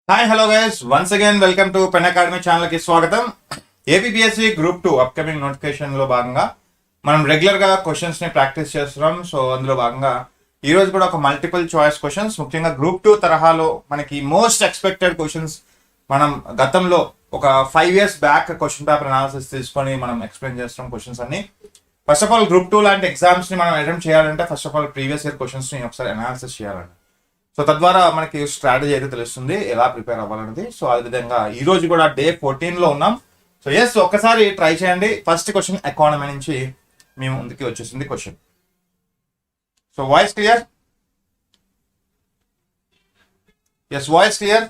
Hi hello guys, once again welcome to pen academy channel కి స్వాగతం. APPSC group 2 upcoming notification లో భాగంగా మనం రెగ్యులర్ గా క్వశ్చన్స్ ని ప్రాక్టీస్ చేస్తున్నాం. సో అందులో భాగంగా ఈ రోజు కూడా ఒక మల్టిపుల్ చాయిస్ క్వశ్చన్స్, ముఖ్యంగా గ్రూప్ 2 తరహాలో మనకి మోస్ట్ ఎక్స్పెక్టెడ్ క్వశ్చన్స్ మనం గతంలో ఒక 5 years back question paper analysis తీసుకొని మనం ఎక్స్ప్లెయిన్ చేస్తున్నాం క్వశ్చన్స్ అన్ని. ఫస్ట్ ఆఫ్ ఆల్ గ్రూప్ 2 లాంటి ఎగ్జామ్స్ ని మనం అటెంప్ట్ చేయాలంటే first of all previous year questions ని ఒకసారి అనాలిసిస్ చేయాలండి. సో తద్వారా మనకి స్ట్రాటజీ అయితే తెలుస్తుంది ఎలా ప్రిపేర్ అవ్వాలనేది. సో అదేవిధంగా ఈ రోజు కూడా Day 14 లో ఉన్నాం. సో ఎస్, ఒక్కసారి ట్రై చేయండి. ఫస్ట్ క్వశ్చన్ ఎకానమీ నుంచి మేము ముందుకి వచ్చేసింది question. So voice clear? Yes, voice clear?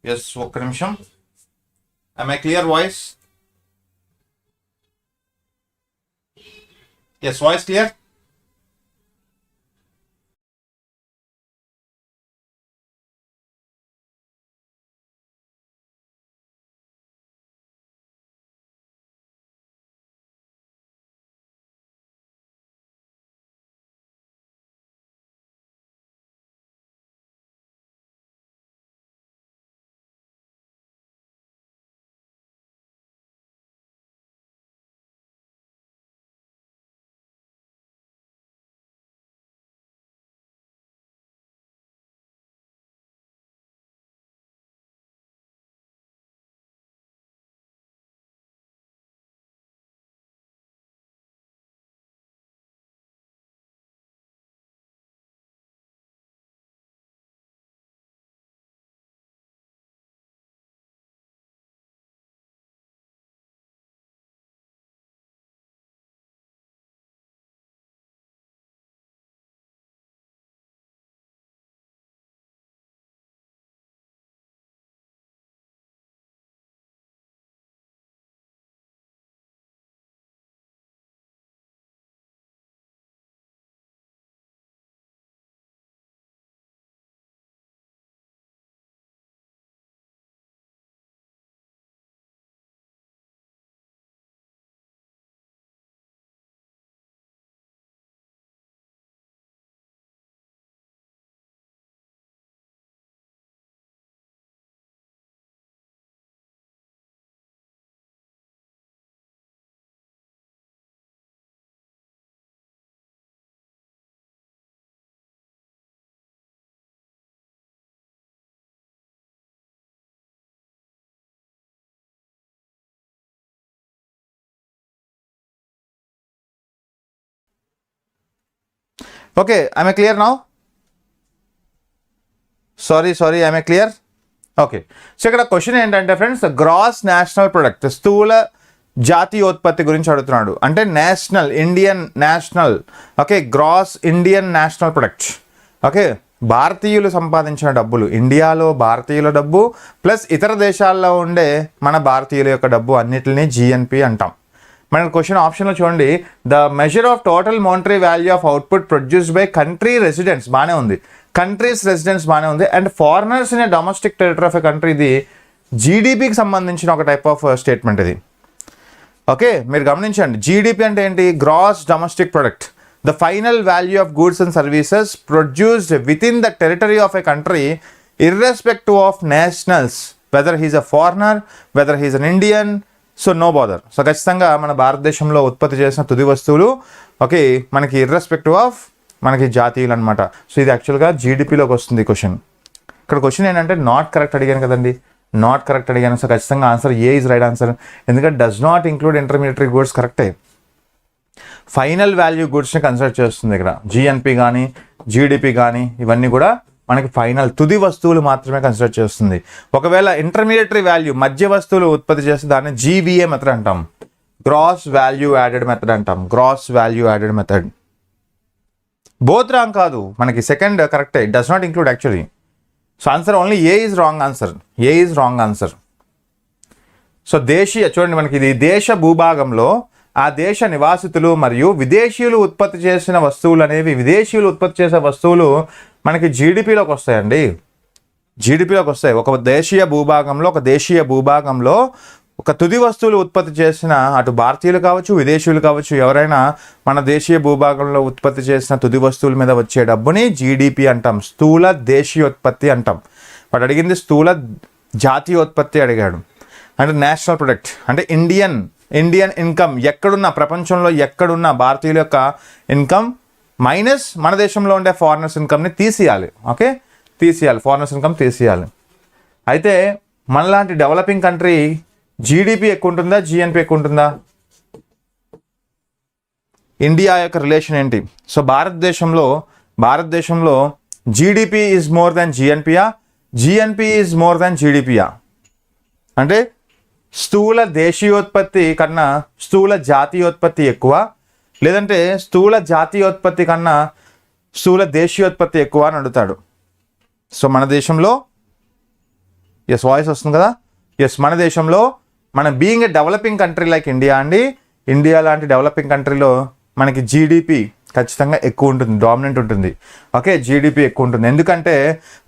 Yes, ఒక్క నిమిషం. am I clear voice? Yes, voice clear? Okay, am I clear now? Sorry am I clear? Okay, so ఇక్కడ question ఏంటంటే friends, gross national product, స్థూల జాతీయోత్పత్తి గురించి అడుగుతున్నాడు. అంటే national, Indian national, okay, gross Indian national product, okay, భారతీయులు సంపాదించిన డబ్బులు, ఇండియాలో భారతీయుల డబ్బు ప్లస్ ఇతర దేశాల్లో ఉండే మన భారతీయుల యొక్క డబ్బు అన్నిటిని జిఎన్పి అంటాం. మన క్వశ్చన్ ఆప్షన్లో చూడండి, the measure of total monetary value of output produced by country residents, బాగానే ఉంది, కంట్రీస్ రెసిడెంట్స్ బాగానే ఉంది, and foreigners in a domestic territory of a country. ఇది జీడిపికి సంబంధించిన ఒక టైప్ ఆఫ్ స్టేట్మెంట్ ఇది. ఓకే, మీరు గమనించండి, జీడిపి అంటే ఏంటి? Gross domestic product, the final value of goods and services produced within the territory of a country irrespective of nationals, whether he's a foreigner, weather he's an Indian, so no bother. So ఖచ్చితంగా మన భారతదేశంలో ఉత్పత్తి చేసిన తుది వస్తువులు, okay, మనకి irrespective of మనకి జాతీయులు అనమాట. సో ఇది యాక్చువల్గా జీడిపిలోకి వస్తుంది క్వశ్చన్. ఇక్కడ క్వశ్చన్ ఏంటంటే నాట్ కరెక్ట్ అడిగాను కదండి, నాట్ కరెక్ట్ అడిగాను. సో ఖచ్చితంగా answer A is right answer, ఎందుకంటే does not include intermediary goods. కరెక్టే, ఫైనల్ వాల్యూ గూడ్స్ని కన్సిడర్ చేస్తుంది ఇక్కడ. జిఎన్పి కానీ జీడిపి కానీ ఇవన్నీ కూడా మనకి ఫైనల్ తుది వస్తువులు మాత్రమే కన్సిడర్ చేస్తుంది. ఒకవేళ ఇంటర్మీడియటరీ వాల్యూ మధ్య వస్తువులు ఉత్పత్తి చేస్తే దాన్ని జీవీఏ మెథడ్ అంటాం, గ్రాస్ వాల్యూ యాడెడ్ మెథడ్ అంటాం, gross value added method. Both wrong కాదు, మనకి సెకండ్ కరెక్టే, it does not include actually. So answer only A is wrong answer, A is wrong answer. So దేశీయ, చూడండి మనకి ఇది దేశ భూభాగంలో ఆ దేశ నివాసితులు మరియు విదేశీయులు ఉత్పత్తి చేసిన వస్తువులు అనేవి, విదేశీయులు ఉత్పత్తి చేసే వస్తువులు మనకి జీడిపిలోకి వస్తాయండి, జీడిపిలోకి వస్తాయి. ఒక దేశీయ భూభాగంలో ఒక తుది వస్తువులు ఉత్పత్తి చేసిన అటు భారతీయులు కావచ్చు విదేశీయులు కావచ్చు ఎవరైనా మన దేశీయ భూభాగంలో ఉత్పత్తి చేసిన తుది వస్తువుల మీద వచ్చే డబ్బుని జీడిపి అంటాం, స్థూల దేశీయోత్పత్తి అంటాం. వాడు అడిగింది స్థూల జాతీయోత్పత్తి అడిగాడు. అంటే నేషనల్ ప్రొడక్ట్ అంటే ఇండియన్ ఇన్కమ్ ఎక్కడున్నా ప్రపంచంలో ఎక్కడున్నా భారతీయుల యొక్క ఇన్కమ్ మైనస్ మన దేశంలో ఉండే ఫారినర్స్ ఇన్కమ్ని తీసేయాలి. ఓకే, తీసేయాలి, ఫారినర్స్ ఇన్కమ్ తీసేయాలి. అయితే మనలాంటి డెవలపింగ్ కంట్రీ జీడిపి ఎక్కువ ఉంటుందా, జిఎన్పి ఎక్కువ ఉంటుందా? ఇండియా యొక్క రిలేషన్ ఏంటి? సో భారతదేశంలో జీడిపి ఈజ్ మోర్ దాన్ జిఎన్పియా, జిఎన్పి ఈజ్ మోర్ దాన్ జీడిపియా? అంటే స్థూల దేశీయోత్పత్తి కన్నా స్థూల జాతీయోత్పత్తి ఎక్కువ, లేదంటే స్థూల జాతీయోత్పత్తి కన్నా స్థూల దేశీయోత్పత్తి ఎక్కువ అని అడుగుతాడు. సో మన దేశంలో ఎస్ వాయిస్ వస్తుంది కదా, ఎస్ మన దేశంలో మన being a developing country like India అండి, ఇండియా లాంటి డెవలపింగ్ కంట్రీలో మనకి జీడిపి ఖచ్చితంగా ఎక్కువ ఉంటుంది, డామినెంట్ ఉంటుంది. ఓకే, జీడిపి ఎక్కువ ఉంటుంది. ఎందుకంటే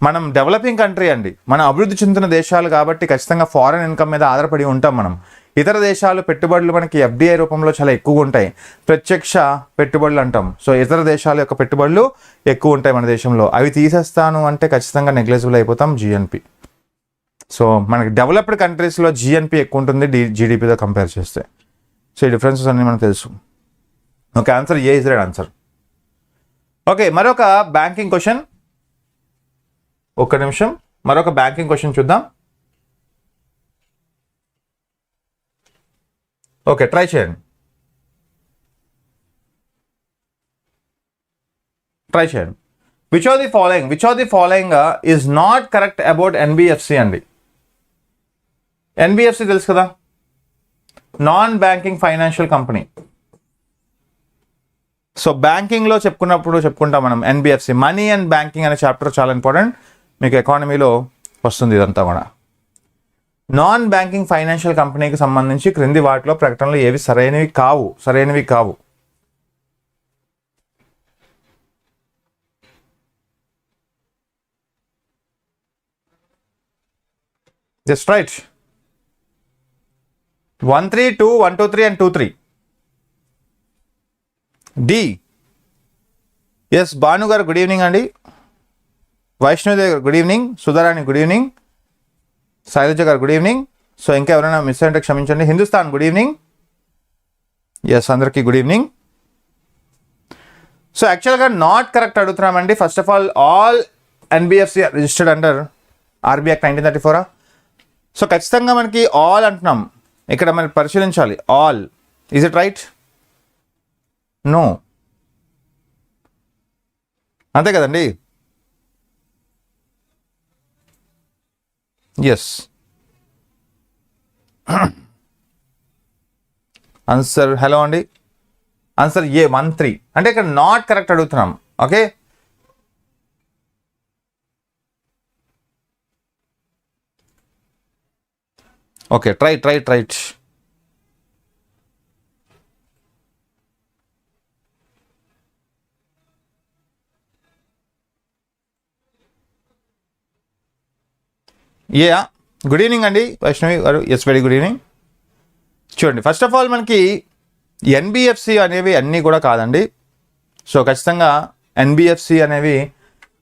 మనం డెవలపింగ్ కంట్రీ అండి, మనం అభివృద్ధి చెందుతున్న దేశాలు కాబట్టి ఖచ్చితంగా ఫారెన్ ఇన్కమ్ మీద ఆధారపడి ఉంటాం మనం. ఇతర దేశాలు పెట్టుబడులు మనకి ఎఫ్డిఐ రూపంలో చాలా ఎక్కువగా ఉంటాయి, ప్రత్యక్ష పెట్టుబడులు అంటాం. సో ఇతర దేశాల యొక్క పెట్టుబడులు ఎక్కువ ఉంటాయి మన దేశంలో. అవి తీసేస్తాను అంటే ఖచ్చితంగా నెగ్లెజిబుల్ అయిపోతాం జిఎన్పి. సో మనకి డెవలప్డ్ కంట్రీస్లో జిఎన్పి ఎక్కువ ఉంటుంది జీడిపితో కంపేర్ చేస్తే. సో ఈ డిఫరెన్సెస్ అన్నీ మనకు తెలుసు. Okay, answer A is right answer. Okay, మరొక బ్యాంకింగ్ క్వశ్చన్, ఒక్క నిమిషం, మరొక బ్యాంకింగ్ క్వశ్చన్ చూద్దాం. ఓకే, ట్రై చేయండి. Which of the following is not correct about NBFC అండి. ఎన్బిఎఫ్సి తెలుసు కదా, non banking financial company. So బ్యాంకింగ్లో చెప్పుకుంటాం మనం ఎన్బిఎఫ్సి. మనీ అండ్ బ్యాంకింగ్ అనే చాప్టర్ చాలా ఇంపార్టెంట్, మీకు ఎకానమీలో వస్తుంది ఇదంతా కూడా. నాన్ బ్యాంకింగ్ ఫైనాన్షియల్ కంపెనీకి సంబంధించి క్రింది వాటిలో ప్రకటనలు ఏవి సరైనవి కావు? Just right 1, 3, 2, 1, 2, 3 and 2, 3. D. Yes Bhanu garu good evening అండి, Vaishnavi garu good evening, Sudharani good evening, Shailaja garu good evening. So ఇంకా ఎవరైనా మిస్ అంటే క్షమించండి. Hindustan good evening. ఎస్ అందరికీ గుడ్ ఈవినింగ్. సో యాక్చువల్గా నాట్ కరెక్ట్ అడుగుతున్నామండి. First of all NBFC registered under RB act 1934. So ఖచ్చితంగా మనకి ఆల్ అంటున్నాం, ఇక్కడ మనం పరిశీలించాలి. All is it right? No, అంతే కదండి. ఎస్ ఆన్సర్ హలో అండి, ఆన్సర్ ఏ 1, 3 అంటే ఇక్కడ నాట్ కరెక్ట్ అడుగుతున్నాం. Okay, okay right. Good evening అండి Vaishnavi garu. Yes very good evening. చూడండి, ఫస్ట్ ఆఫ్ ఆల్ మనకి ఎన్బిఎఫ్సి అనేవి అన్నీ కూడా కాదండి. సో ఖచ్చితంగా ఎన్బిఎఫ్సి అనేవి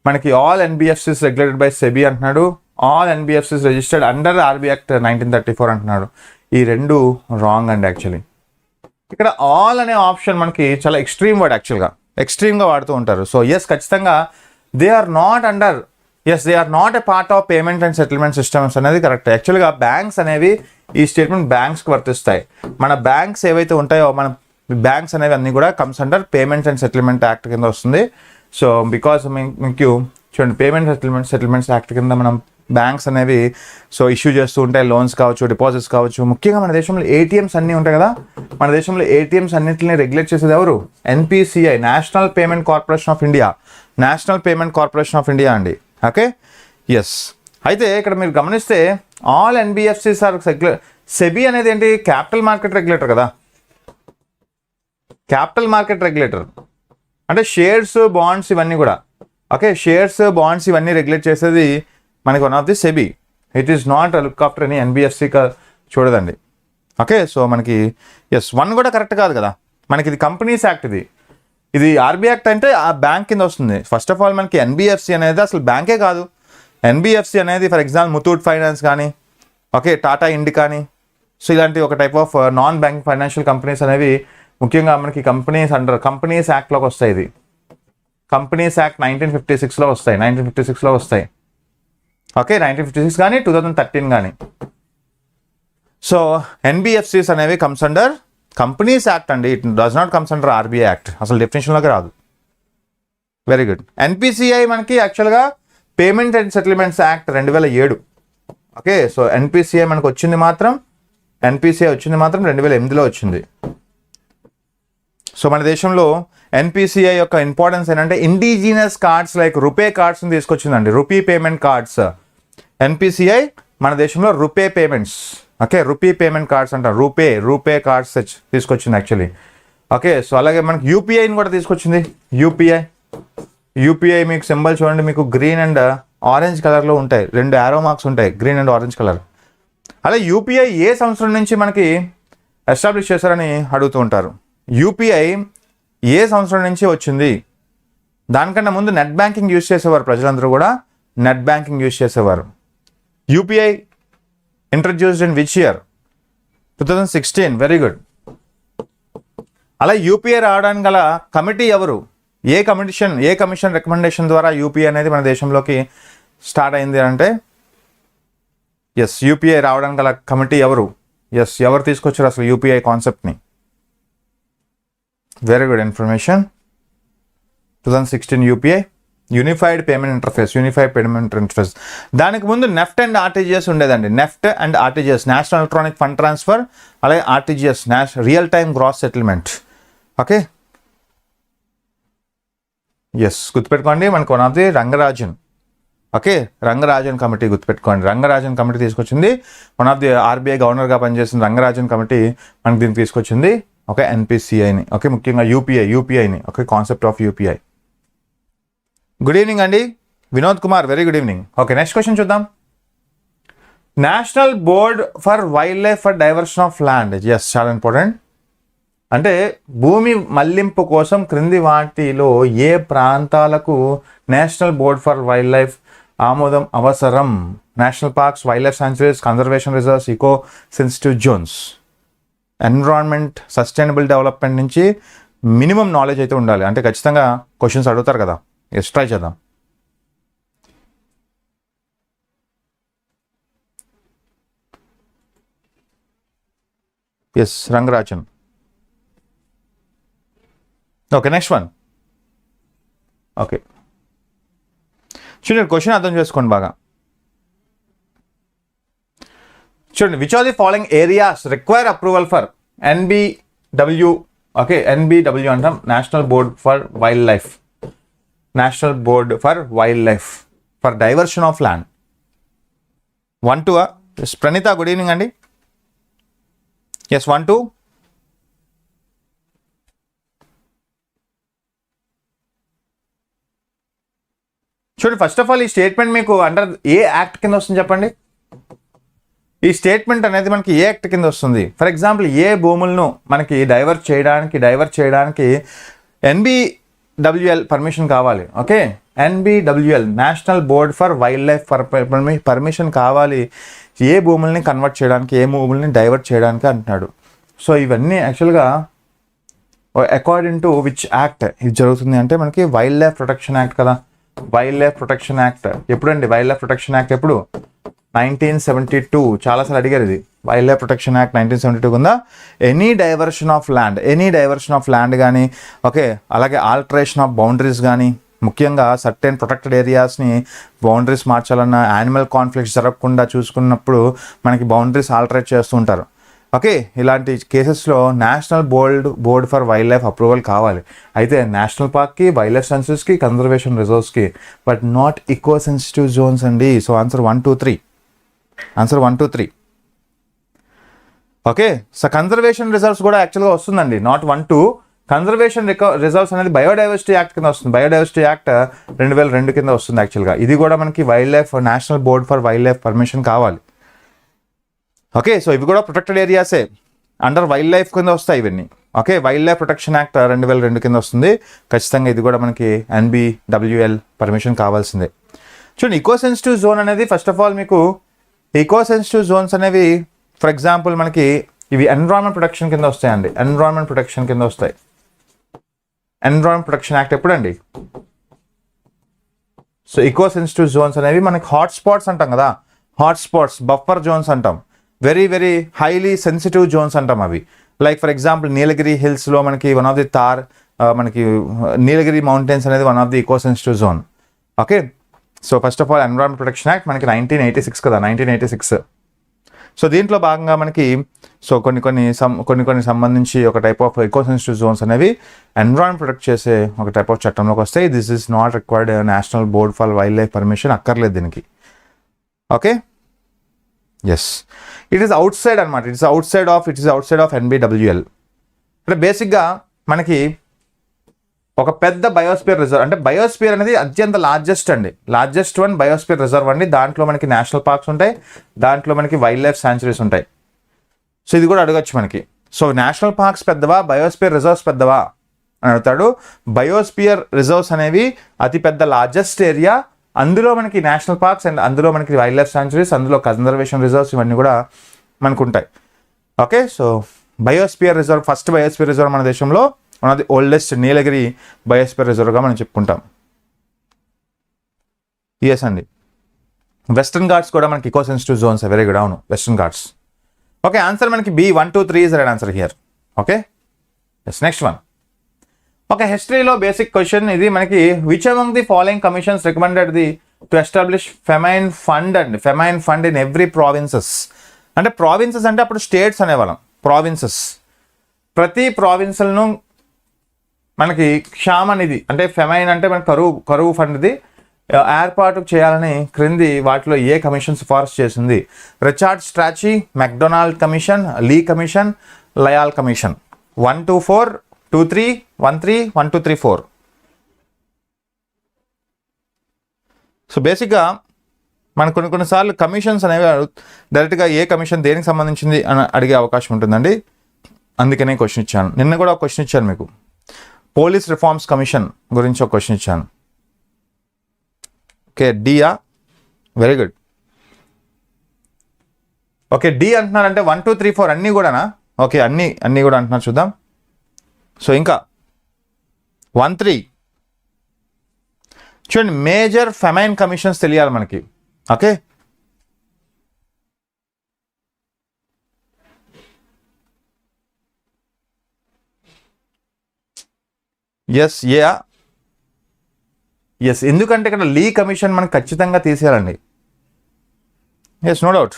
మనకి all NBFCs regulated by SEBI అంటున్నాడు, all NBFCs registered under RB act 1934 అంటున్నాడు. ఈ రెండు రాంగ్ అండి. యాక్చువల్లీ ఇక్కడ ఆల్ అనే ఆప్షన్ మనకి చాలా ఎక్స్ట్రీమ్ వర్డ్, యాక్చువల్గా ఎక్స్ట్రీమ్గా వాడుతూ ఉంటారు. సో ఎస్ ఖచ్చితంగా they are not a part of payment and settlement systems అనేది కరెక్ట్. యాక్చువల్గా బ్యాంక్స్ అనేవి ఈ స్టేట్మెంట్ బ్యాంక్స్కి వర్తిస్తాయి. మన బ్యాంక్స్ ఏవైతే ఉంటాయో మన బ్యాంక్స్ అనేవి అన్నీ కూడా comes under payments and settlement act కింద వస్తుంది. సో బికాస్ మీకు చూడండి, పేమెంట్ సెటిల్మెంట్స్ యాక్ట్ కింద మనం బ్యాంక్స్ అనేవి సో ఇష్యూ చేస్తూ ఉంటాయి, లోన్స్ కావచ్చు, డిపాజిట్స్ కావచ్చు. ముఖ్యంగా మన దేశంలో ఏటీఎంస్ అన్నీ ఉంటాయి కదా, మన దేశంలో ఏటీఎంస్ అన్నింటిని రెగ్యులేట్ చేసేది ఎవరు? NPCI, national payment corporation of India అండి. Okay, yes. అయితే ఇక్కడ మీరు గమనిస్తే ఆల్ ఎన్బిఎఫ్సిస్ ఆర్ సెబీ అనేది ఏంటి? క్యాపిటల్ మార్కెట్ రెగ్యులేటర్ కదా, క్యాపిటల్ మార్కెట్ రెగ్యులేటర్ అంటే షేర్స్, బాండ్స్ ఇవన్నీ కూడా. ఓకే, షేర్స్, బాండ్స్ ఇవన్నీ రెగ్యులేట్ చేసేది మనకి one of the SEBI. It is not look after any NBFC చూడదండి. ఓకే, సో మనకి ఎస్ 1 కూడా కరెక్ట్ కాదు కదా, మనకి ఇది కంపెనీస్ యాక్ట్, ఇది ఆర్బీ యాక్ట్ అంటే ఆ బ్యాంక్ కింద వస్తుంది. ఫస్ట్ ఆఫ్ ఆల్ మనకి ఎన్బిఎఫ్సి అనేది అసలు బ్యాంకే కాదు, ఎన్బిఎఫ్సి అనేది ఫర్ ఎగ్జాంపుల్ ముతూట్ ఫైనాన్స్ కానీ, ఓకే, టాటా ఇండి కానీ, సో ఇలాంటి ఒక type of non banking financial companies అనేవి ముఖ్యంగా మనకి కంపెనీస్ అండర్ కంపెనీస్ యాక్ట్లోకి వస్తాయి. ఇది కంపెనీస్ యాక్ట్ 1956లో వస్తాయి, 1956లో వస్తాయి. ఓకే, 1956 కానీ 2013 కానీ. సో ఎన్బిఎఫ్సిస్ అనేవి కమ్స్ అండర్ కంపెనీస్ యాక్ట్ అండి. It does not comes under RBI act, అసలు డెఫినేషన్లోకి రాదు. Very good. ఎన్పిసిఐ మనకి యాక్చువల్గా payment and settlements act 2007. Okay, so NPCI మనకు వచ్చింది మాత్రం 2008లో వచ్చింది. సో మన దేశంలో ఎన్పిసిఐ యొక్క ఇంపార్టెన్స్ ఏంటంటే ఇండిజినస్ కార్డ్స్ లైక్ రూపే కార్డ్స్ని తీసుకొచ్చిందండి. రూపీ పేమెంట్ కార్డ్స్ ఎన్పిసిఐ మన దేశంలో RuPay payments, okay, rupee payment cards అంటారు. రూపే కార్డ్స్ తీసుకొచ్చింది యాక్చువల్లీ. ఓకే, సో అలాగే మనకి యూపీఐని కూడా తీసుకొచ్చింది. యూపీఐ మీకు సింబల్ చూడండి, మీకు గ్రీన్ అండ్ ఆరెంజ్ కలర్లో ఉంటాయి, 2 యారో మార్క్స్ ఉంటాయి, గ్రీన్ అండ్ ఆరెంజ్ కలర్. అలా యూపీఐ ఏ సంవత్సరం నుంచి మనకి ఎస్టాబ్లిష్ చేశారని అడుగుతూ ఉంటారు. యూపీఐ ఏ సంవత్సరం నుంచి వచ్చింది? దానికన్నా ముందు నెట్ బ్యాంకింగ్ యూజ్ చేసేవారు, ప్రజలందరూ కూడా నెట్ బ్యాంకింగ్ యూజ్ చేసేవారు. UPI introduced in which year? 2016. Very good. అలా యూపీఐ రావడానికి గల కమిటీ ఎవరు? ఏ కమిషన్ రికమెండేషన్ ద్వారా యూపీఐ అనేది మన దేశంలోకి స్టార్ట్ అయింది అంటే, ఎస్, యూపీఐ రావడానికి గల కమిటీ ఎవరు? ఎస్, ఎవరు తీసుకొచ్చారు అసలు యూపీఐ కాన్సెప్ట్ని? Very good information. 2016 UPI, unified payment interface. దానికి ముందు నెఫ్ట్ అండ్ ఆర్టీజీఎస్ ఉండేదండి. NEFT and RTGS, national electronic fund transfer, అలాగే RTGS, real time gross settlement. Okay, yes, గుర్తుపెట్టుకోండి. మనకు one of the Rangarajan. Okay, Rangarajan committee గుర్తుపెట్టుకోండి. రంగరాజన్ కమిటీ తీసుకొచ్చింది. One of the RBI గవర్నర్గా పనిచేసిన రంగరాజన్ కమిటీ మనకి దీన్ని తీసుకొచ్చింది. ఓకే, ఎన్పిసిఐని, ఓకే, ముఖ్యంగా యూపీఐని, okay, concept of UPI. Good evening అండి Vinod Kumar, very good evening. Okay, next question చూద్దాం. National board for wildlife for diversion of land. Yes, చాలా ఇంపార్టెంట్. అంటే భూమి మళ్లింపు కోసం క్రింది వాటిలో ఏ ప్రాంతాలకు national board for wildlife ఆమోదం అవసరం? National parks, wildlife sanctuaries, conservation reserves, eco sensitive zones. Environment, sustainable development నుంచి మినిమం నాలెడ్జ్ అయితే ఉండాలి. అంటే ఖచ్చితంగా క్వశ్చన్స్ అడుగుతారు కదా. ఎస్, ట్రై చేద్దాం. Yes, Rangarajan. Okay, next one. Okay, చూడండి, క్వశ్చన్ అర్థం చేసుకోండి బాగా. చూడండి, which are the following areas require approval for NBW? Okay, NBW అంటాం, national board for wildlife. National board for wildlife for diversion of land. 1-2. Yes, Praneetha, good evening అండి. Yes, 1-2. చూడండి, first of all ఈ statement మీకు under ఏ act కింద వస్తుంది చెప్పండి? ఈ స్టేట్మెంట్ అనేది మనకి ఏ యాక్ట్ కింద వస్తుంది? ఫర్ ఎగ్జాంపుల్, ఏ భూములను మనకి డైవర్ట్ చేయడానికి ఎన్బిడబ్ల్యూఎల్ పర్మిషన్ కావాలి. Okay, NBWL, national board for wildlife permission కావాలి ఏ భూముల్ని కన్వర్ట్ చేయడానికి, ఏ భూముల్ని డైవర్ట్ చేయడానికి అంటున్నాడు. సో ఇవన్నీ యాక్చువల్గా అకార్డింగ్ టు విచ్ యాక్ట్ ఇది జరుగుతుంది అంటే మనకి వైల్డ్ లైఫ్ ప్రొటెక్షన్ యాక్ట్ కదా. వైల్డ్ లైఫ్ ప్రొటెక్షన్ యాక్ట్ ఎప్పుడండి? వైల్డ్ లైఫ్ ప్రొటెక్షన్ యాక్ట్ ఎప్పుడు? 1972. చాలాసార్లు అడిగారు ఇది. వైల్డ్ లైఫ్ ప్రొటెక్షన్ యాక్ట్ 1972 ఉందా? ఎనీ డైవర్షన్ ఆఫ్ ల్యాండ్ కానీ, ఓకే, అలాగే ఆల్టరేషన్ ఆఫ్ బౌండరీస్ కానీ, ముఖ్యంగా సర్టెన్ ప్రొటెక్టెడ్ ఏరియాస్ని బౌండరీస్ మార్చాలన్న, యానిమల్ కాన్ఫ్లిక్ట్స్ జరగకుండా చూసుకున్నప్పుడు మనకి బౌండరీస్ ఆల్టరేట్ చేస్తూ ఉంటారు. ఓకే, ఇలాంటి కేసెస్లో national board for wildlife approval కావాలి. అయితే నేషనల్ పార్క్కి, వైల్డ్ లైఫ్ సెన్సెస్కి, కన్జర్వేషన్ రిజర్వ్స్కి, but not eco sensitive zones అండి. So answer 1, 2, 3. Answer 1, 2, 3. Okay, so conservation reserves కూడా యాక్చువల్గా వస్తుందండి, నాట్ 1, 2. కన్జర్వేషన్ రిజర్వ్స్ అనేది బయోడైవర్సిటీ యాక్ట్ కింద వస్తుంది. బయోడైవర్సిటీ యాక్ట్ 2002 కింద వస్తుంది యాక్చువల్గా. ఇది కూడా మనకి wild life, national board for wildlife permission కావాలి. ఓకే, సో ఇవి కూడా ప్రొటెక్టెడ్ ఏరియాసే, అండర్ వైల్డ్ లైఫ్ కింద వస్తాయి ఇవన్నీ. Okay, wild life protection act 2002 కింద వస్తుంది. ఖచ్చితంగా ఇది కూడా మనకి ఎన్బిడబ్ల్యూఎల్ పర్మిషన్ కావాల్సిందే. చూడండి ఈకో సెన్సిటివ్ జోన్ అనేది ఫస్ట్ ఆఫ్ ఆల్ మీకు ఈకో సెన్సిటివ్ జోన్స్ అనేవి ఫర్ ఎగ్జాంపుల్ మనకి ఇవి ఎన్విరాన్మెంట్ ప్రొటెక్షన్ కింద వస్తాయండి. ఎన్విరాన్మెంట్ ప్రొటెక్షన్ కింద వస్తాయి. ఎన్విరాన్మెంట్ ప్రొటెక్షన్ యాక్ట్ ఎప్పుడండి? సో ఈకో సెన్సిటివ్ జోన్స్ అనేవి మనకి హాట్ స్పాట్స్ అంటాం కదా, హాట్ స్పాట్స్, బఫర్ జోన్స్ అంటాం, very very highly sensitive zones అంటాం అవి. లైక్ ఫర్ ఎగ్జాంపుల్ నీలగిరి హిల్స్లో మనకి వన్ ఆఫ్ ది మనకి నీలగిరి మౌంటైన్స్ అనేది one of the eco sensitive zone. Okay, so first of all environment protection act మనకి 1986 కదా, 1986. సో దీంట్లో భాగంగా మనకి సో కొన్ని సంబంధించి ఒక type of eco sensitive zones అనేవి ఎన్విరాన్మెంట్ ప్రొటెక్ట్ చేసే ఒక టైప్ ఆఫ్ చట్టంలోకి వస్తాయి. This is not required national board for wildlife permission, అక్కర్లేదు దీనికి. Okay, yes, it is outside అనమాట. It is outside of NBWL. అంటే బేసిక్గా మనకి ఒక పెద్ద బయోస్పియర్ రిజర్వ్, అంటే బయోస్పియర్ అనేది అత్యంత లార్జెస్ట్ వన్ బయోస్పియర్ రిజర్వ్ అండి. దాంట్లో మనకి నేషనల్ పార్క్స్ ఉంటాయి, దాంట్లో మనకి వైల్డ్ లైఫ్ శాంచురీస్ ఉంటాయి. సో ఇది కూడా అడగచ్చు మనకి. సో నేషనల్ పార్క్స్ పెద్దవా, బయోస్పియర్ రిజర్వ్స్ పెద్దవా అని అడుగుతాడు. బయోస్పియర్ రిజర్వ్స్ అనేవి అతిపెద్ద లార్జెస్ట్ ఏరియా, అందులో మనకి నేషనల్ పార్క్స్ అండ్ అందులో మనకి వైల్డ్ లైఫ్ శాంచురీస్, అందులో కన్జర్వేషన్ రిజర్వ్స్ ఇవన్నీ కూడా మనకు ఉంటాయి. Okay, so biosphere reserve, first biosphere reserve మన దేశంలో one of the oldest Nilgiri biosphere రిజర్వ్గా మనం చెప్పుకుంటాం. ఎస్ అండి, వెస్టర్న్ ఘాట్స్ కూడా మనకి eco sensitive zones. Very good, అవును, వెస్టర్న్ ఘాట్స్. ఓకే, ఆన్సర్ మనకి B1, 2, 3 is right answer here. Okay, yes, next one. Okay, హిస్టరీలో బేసిక్ క్వశ్చన్ ఇది మనకి. Which among the following commissions recommended to establish famine fund and famine fund in every provinces. అంటే provinces అంటే అప్పుడు states అనేవాళ్ళం. Provinces, ప్రతి ప్రావిన్సులను మనకి క్షామ నిధి అంటే famine అంటే మనకి కరువు ఫండ్ది ఏర్పాటు చేయాలని క్రింది వాటిలో ఏ కమిషన్ సిఫార్సు చేసింది? రిచార్డ్ స్ట్రాచీ, మెక్డొనాల్డ్ కమిషన్, లీ కమిషన్, లయాల్ కమిషన్. 1, 2, 4, 2, 3, 1, 3, 1, 2, 3, 4. సో బేసిక్గా మనకు కొన్నిసార్లు కమిషన్స్ అనేవి డైరెక్ట్గా ఏ కమిషన్ దేనికి సంబంధించింది అని అడిగే అవకాశం ఉంటుందండి. అందుకనే క్వశ్చన్ ఇచ్చాను. నిన్న కూడా ఒక క్వశ్చన్ ఇచ్చాను మీకు. పోలీస్ రిఫార్మ్స్ కమిషన్ గురించి ఒక క్వశ్చన్ ఇచ్చాను. ఓకే, డియా, వెరీ గుడ్. ఓకే, డి అంటున్నారంటే 1, 2, 3, 4 అన్నీ కూడానా? ఓకే, అన్నీ కూడా అంటున్నారు, చూద్దాం. సో ఇంకా 1, 3 చూడండి, మేజర్ ఫెమైన్ కమిషన్స్ తెలియాలి మనకి. ఓకే, ఎస్, ఎస్, ఎందుకంటే ఇక్కడ లీ కమిషన్ మనకు ఖచ్చితంగా తీసేయాలండి. Yes, no doubt.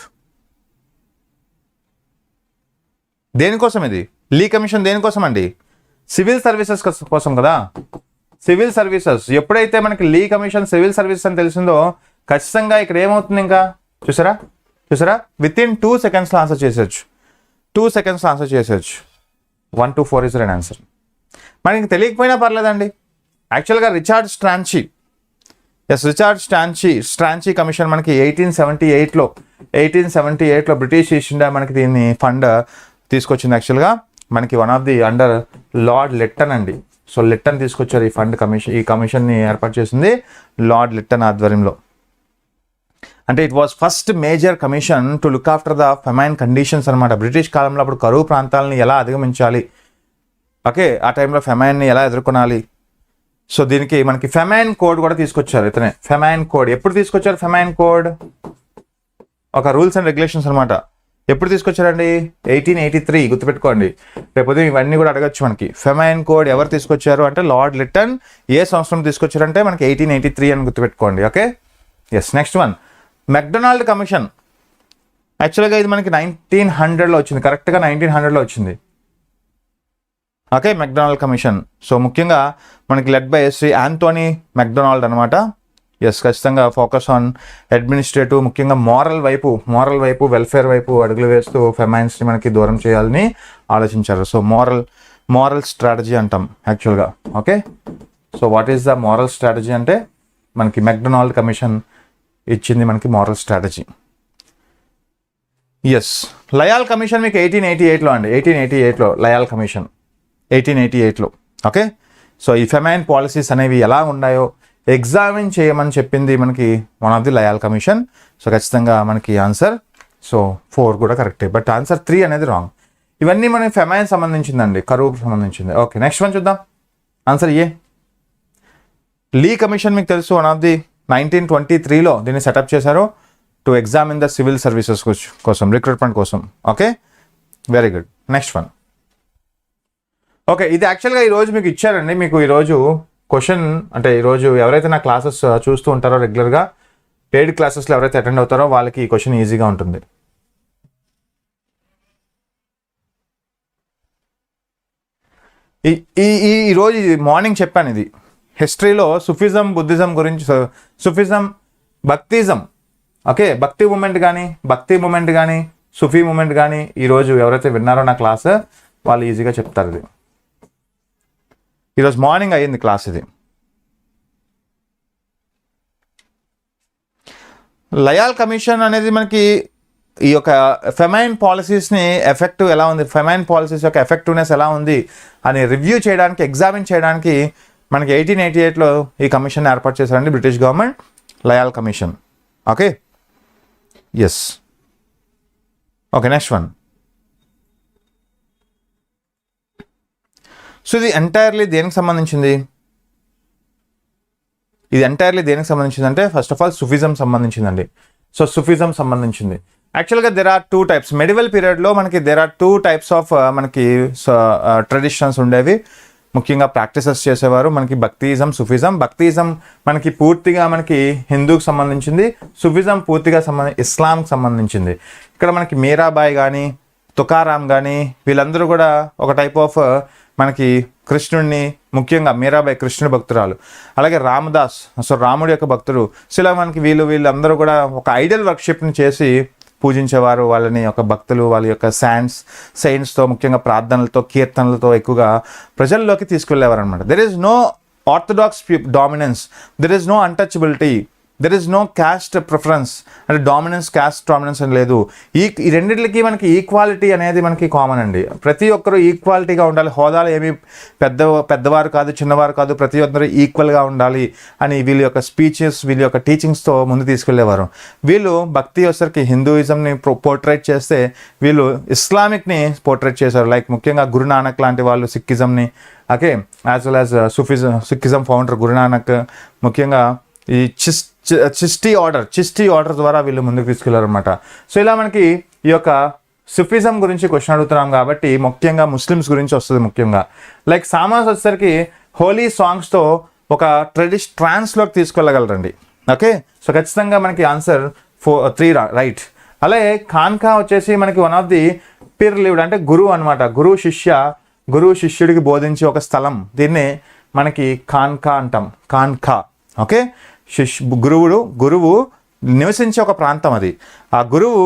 దేనికోసం ఇది లీ కమిషన్? దేనికోసం అండి? సివిల్ సర్వీసెస్ కోసం కదా. సివిల్ సర్వీసెస్ ఎప్పుడైతే మనకి లీ కమిషన్ సివిల్ సర్వీసెస్ అని తెలిసిందో ఖచ్చితంగా ఇక్కడ ఏమవుతుంది? ఇంకా చూసారా విత్ ఇన్ 2 సెకండ్స్లో ఆన్సర్ చేసేయచ్చు. 2 సెకండ్స్లో ఆన్సర్ చేసేయచ్చు. 1, 2, 4 ఇస్ రైట్ ఆన్సర్. మనకి తెలియకపోయినా పర్లేదండి. యాక్చువల్గా రిచార్డ్ స్ట్రాంచీ కమిషన్ మనకి 1878లో బ్రిటిష్ ఈస్ట్ ఇండియా మనకి దీన్ని ఫండ్ తీసుకొచ్చింది. యాక్చువల్గా మనకి one of the under lord Lytton అండి. సో లిట్టన్ తీసుకొచ్చారు ఈ కమిషన్ని ఏర్పాటు చేసింది లార్డ్ లిట్టన్ ఆధ్వర్యంలో. అంటే it was first major commission to look after the famine conditions అనమాట. బ్రిటిష్ కాలంలో అప్పుడు కరువు ప్రాంతాలని ఎలా అధిగమించాలి, ఓకే, ఆ టైంలో ఫెమైన్ని ఎలా ఎదుర్కొనాలి. సో దీనికి మనకి ఫెమైన్ కోడ్ కూడా తీసుకొచ్చారు. ఇతనే ఫెమైన్ కోడ్ ఎప్పుడు తీసుకొచ్చారు? ఫెమైన్ కోడ్ ఒక రూల్స్ అండ్ రెగ్యులేషన్స్ అనమాట. ఎప్పుడు తీసుకొచ్చారండి? 1883. గుర్తుపెట్టుకోండి, రేపు ఇవన్నీ కూడా అడగచ్చు మనకి. ఫెమైన్ కోడ్ ఎవరు తీసుకొచ్చారు అంటే లార్డ్ లిట్టన్. ఏ సంవత్సరం తీసుకొచ్చారంటే మనకి 1883 అని గుర్తుపెట్టుకోండి. Okay, yes, next one. McDonald commission. యాక్చువల్గా ఇది మనకి 1900లో వచ్చింది, కరెక్ట్గా 1900లో వచ్చింది. Okay, McDonald commission. సో ముఖ్యంగా మనకి led by Shri Anthony McDonald అనమాట. ఎస్, ఖచ్చితంగా ఫోకస్ ఆన్ అడ్మినిస్ట్రేటివ్, ముఖ్యంగా మోరల్ వైపు వెల్ఫేర్ వైపు అడుగులు వేస్తూ ఫెమైన్స్ని మనకి దూరం చేయాలని ఆలోచించారు. సో మోరల్ స్ట్రాటజీ అంటాం యాక్చువల్గా. Okay, so what is the moral strategy అంటే మనకి మెక్డొనాల్డ్ కమిషన్ ఇచ్చింది మనకి moral strategy. Yes, Lyall commission మీకు 1888లో అండి. 1888లో లయాల్ కమిషన్ 1888లో. ఓకే, సో ఈ ఫెమైన్ పాలసీస్ అనేవి ఎలా ఉన్నాయో, ఎగ్జామిన్ చేయమని చెప్పింది మనకి one of the Lyall commission. So ఖచ్చితంగా మనకి ఆన్సర్ సో 4 కూడా కరెక్టే, బట్ ఆన్సర్ 3 అనేది రాంగ్. ఇవన్నీ మనకి ఫెమైన్ సంబంధించిందండి, కరువుకు సంబంధించింది. ఓకే, నెక్స్ట్ వన్ చూద్దాం. ఆన్సర్ ఏ. లీ కమిషన్ మీకు తెలుసు, వన్ ఆఫ్ ది 1923లో దీన్ని సెటప్ చేశారు to examine the civil services కోసం, రిక్రూట్మెంట్ కోసం. Okay, very good. Next one. Okay, ఇది యాక్చువల్గా ఈరోజు మీకు ఇచ్చారండి. మీకు ఈరోజు క్వశ్చన్ అంటే ఈరోజు ఎవరైతే నా క్లాసెస్ చూస్తూ ఉంటారో రెగ్యులర్గా, పెయిడ్ క్లాసెస్లో ఎవరైతే అటెండ్ అవుతారో వాళ్ళకి ఈ క్వశ్చన్ ఈజీగా ఉంటుంది. ఈరోజు మార్నింగ్ చెప్పాను, ఇది హిస్టరీలో సుఫిజం బుద్ధిజం గురించి, సుఫిజం భక్తిజం. ఓకే, భక్తి మూమెంట్ కానీ సుఫీ మూమెంట్ కానీ ఈరోజు ఎవరైతే విన్నారో నా క్లాస్ వాళ్ళు ఈజీగా చెప్తారు. ఇది ఈరోజు మార్నింగ్ అయ్యింది క్లాస్. ఇది లయాల్ కమిషన్ అనేది మనకి ఈ యొక్క ఫెమైన్ పాలసీస్ని ఎఫెక్టివ్ ఎలా ఉంది, ఫెమైన్ పాలసీస్ యొక్క ఎఫెక్టివ్నెస్ ఎలా ఉంది అని రివ్యూ చేయడానికి, ఎగ్జామిన్ చేయడానికి మనకి 1888లో ఈ కమిషన్ ఏర్పాటు చేశారండి British government, Lyall commission. Okay, yes. Okay, next one. So ఇది ఎంటైర్లీ దేనికి సంబంధించింది? ఇది ఎంటైర్లీ దేనికి సంబంధించింది అంటే ఫస్ట్ ఆఫ్ ఆల్ సుఫిజం సంబంధించిందండి. సో సుఫిజం సంబంధించింది. యాక్చువల్గా దెర్ ఆర్ 2 టైప్స్. మెడివల్ పీరియడ్లో మనకి దెర్ ఆర్ 2 టైప్స్ ఆఫ్ మనకి ట్రెడిషన్స్ ఉండేవి, ముఖ్యంగా ప్రాక్టీసెస్ చేసేవారు. మనకి భక్తిజం, సుఫిజం. భక్తిజం మనకి పూర్తిగా మనకి హిందూకి సంబంధించింది, సుఫిజం పూర్తిగా ఇస్లాంకి సంబంధించింది. ఇక్కడ మనకి మీరాబాయి కానీ తుకారాం కానీ వీళ్ళందరూ కూడా ఒక టైప్ ఆఫ్ మనకి కృష్ణుడిని, ముఖ్యంగా మీరాబాయి కృష్ణుడి భక్తురాలు, అలాగే రామదాస్ సో రాముడి యొక్క భక్తుడు. సో ఇలా మనకి వీళ్ళందరూ కూడా ఒక ఐడల్ వర్షిప్ని చేసి పూజించేవారు. వాళ్ళని యొక్క భక్తులు వాళ్ళ యొక్క సెయింట్స్తో ముఖ్యంగా ప్రార్థనలతో కీర్తనలతో ఎక్కువగా ప్రజల్లోకి తీసుకెళ్లేవారు అనమాట. There is no orthodox dominance, there is no untouchability, there is no caste preference అంటే డామినెన్స్, క్యాస్ట్ డామినెన్స్ అని లేదు. ఈ రెండింటికి మనకి ఈక్వాలిటీ అనేది మనకి కామన్ అండి. ప్రతి ఒక్కరూ ఈక్వాలిటీగా ఉండాలి, హోదాలు ఏమి పెద్దవారు కాదు చిన్నవారు కాదు, ప్రతి ఒక్కరు ఈక్వల్గా ఉండాలి అని వీళ్ళ యొక్క స్పీచెస్, వీళ్ళ యొక్క టీచింగ్స్తో ముందు తీసుకెళ్లేవారు. వీళ్ళు భక్తి వచ్చరికి హిందూయిజంని పోర్ట్రేట్ చేస్తే వీళ్ళు ఇస్లామిక్ని పోర్ట్రేట్ చేశారు. లైక్ ముఖ్యంగా గురునానక్ లాంటి వాళ్ళు సిక్కిజంని, okay, as well as Sikhism founder Guru Nanak, ముఖ్యంగా ఈ చిస్టీ ఆర్డర్ ద్వారా వీళ్ళు ముందుకు తీసుకెళ్లారనమాట. సో ఇలా మనకి ఈ యొక్క సుఫిజం గురించి క్వశ్చన్ అడుగుతున్నాం కాబట్టి ముఖ్యంగా ముస్లిమ్స్ గురించి వస్తుంది. ముఖ్యంగా లైక్ సామాస్ వచ్చేసరికి హోలీ సాంగ్స్తో ఒక ట్రాన్స్లోకి తీసుకెళ్ళగలరండి. ఓకే, సో ఖచ్చితంగా మనకి ఆన్సర్ 3 రైట్. అలాగే ఖాన్కా వచ్చేసి మనకి one of the Pir lived అంటే గురువు అనమాట. గురువు శిష్యుడికి బోధించే ఒక దీన్ని మనకి ఖాన్కా అంటాం. ఖాన్కా, ఓకే, గురువు నివసించే ఒక ప్రాంతం అది. ఆ గురువు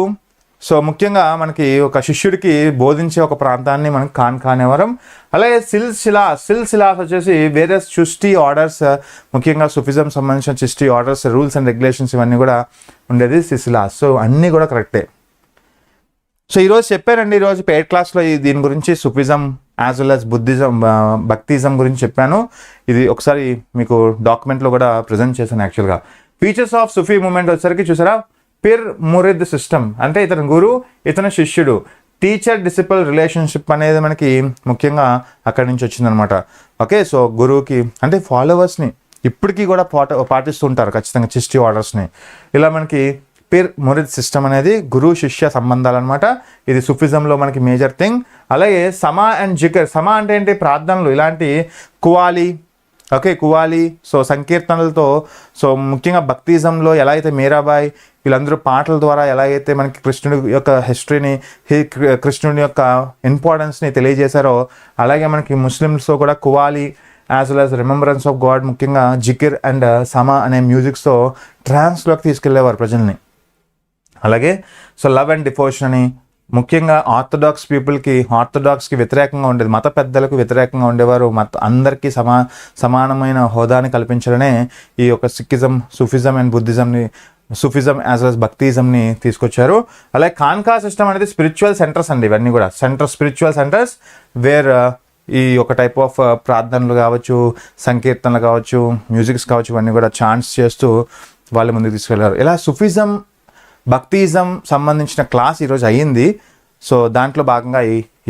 సో ముఖ్యంగా మనకి ఒక శిష్యుడికి బోధించే ఒక ప్రాంతాన్ని మనకి ఖాన్కా అనేవారం. అలాగే సిల్సిలాస్ వచ్చేసి వేరియస్ చిస్టీ ఆర్డర్స్, ముఖ్యంగా సుఫిజం సంబంధించిన Chisti orders, rules and regulations ఇవన్నీ కూడా ఉండేది సిల్సిలాస్. సో అన్నీ కూడా కరెక్టే. సో ఈరోజు చెప్పానండి, ఈరోజు పెయిడ్ క్లాస్లో దీని గురించి సుఫిజం యాజ్ వెల్ యాజ్ బుద్ధిజం, భక్తిజం గురించి చెప్పాను. ఇది ఒకసారి మీకు డాక్యుమెంట్లో కూడా ప్రజెంట్ చేశాను. యాక్చువల్గా ఫీచర్స్ ఆఫ్ సుఫీ మూమెంట్ వచ్చేసరికి చూసారా, పిర్ మురిద్ సిస్టమ్ అంటే ఇతను గురు, ఇతను శిష్యుడు, టీచర్ డిసిపుల్ రిలేషన్షిప్ అనేది మనకి ముఖ్యంగా అక్కడి నుంచి వచ్చిందనమాట. ఓకే, సో గురువుకి అంటే ఫాలోవర్స్ని ఇప్పటికీ కూడా పాటిస్తుంటారు ఖచ్చితంగా చిస్టీ ఆర్డర్స్ని. ఇలా మనకి పిర్ మురిద్ సిస్టమ్ అనేది గురు శిష్య సంబంధాలు అనమాట. ఇది సుఫిజంలో మనకి మేజర్ థింగ్. అలాగే సమా అండ్ జికర్, సమా అంటే ఏంటి, ప్రార్థనలు, ఇలాంటి కువాలి, ఓకే, కువాలి సో సంకీర్తనలతో. సో ముఖ్యంగా భక్తిజంలో ఎలా అయితే మీరాబాయి వీళ్ళందరూ పాటల ద్వారా ఎలా అయితే మనకి కృష్ణుడి యొక్క హిస్టరీని, కృష్ణుడి యొక్క ఇంపార్టెన్స్ని తెలియజేశారో, అలాగే మనకి ముస్లిమ్స్తో కూడా qawwali as well as remembrance of God, ముఖ్యంగా జికిర్ అండ్ సమా అనే మ్యూజిక్స్తో ట్రాన్స్లోకి తీసుకెళ్లేవారు ప్రజల్ని. అలాగే సో లవ్ అండ్ డివోషన్ అని ముఖ్యంగా ఆర్థడాక్స్కి వ్యతిరేకంగా ఉండేది, మత పెద్దలకు వ్యతిరేకంగా ఉండేవారు. అందరికీ సమానమైన హోదాని కల్పించాలనే ఈ యొక్క సిక్కిజం, సుఫిజం అండ్ బుద్ధిజంని, సుఫిజం యాజ్ వెల్ భక్తిజంని తీసుకొచ్చారు. అలాగే ఖాన్కా సిస్టమ్ అనేది స్పిరిచువల్ సెంటర్స్ అండి. ఇవన్నీ కూడా స్పిరిచువల్ సెంటర్స్ వేర్ ఈ ఒక టైప్ ఆఫ్ ప్రార్థనలు కావచ్చు, సంకీర్తనలు కావచ్చు, మ్యూజిక్స్ కావచ్చు, ఇవన్నీ కూడా ఛాన్స్ చేస్తూ వాళ్ళు ముందుకు తీసుకెళ్లారు. ఇలా సుఫిజం, భక్తిజం సంబంధించిన క్లాస్ ఈరోజు అయ్యింది. సో దాంట్లో భాగంగా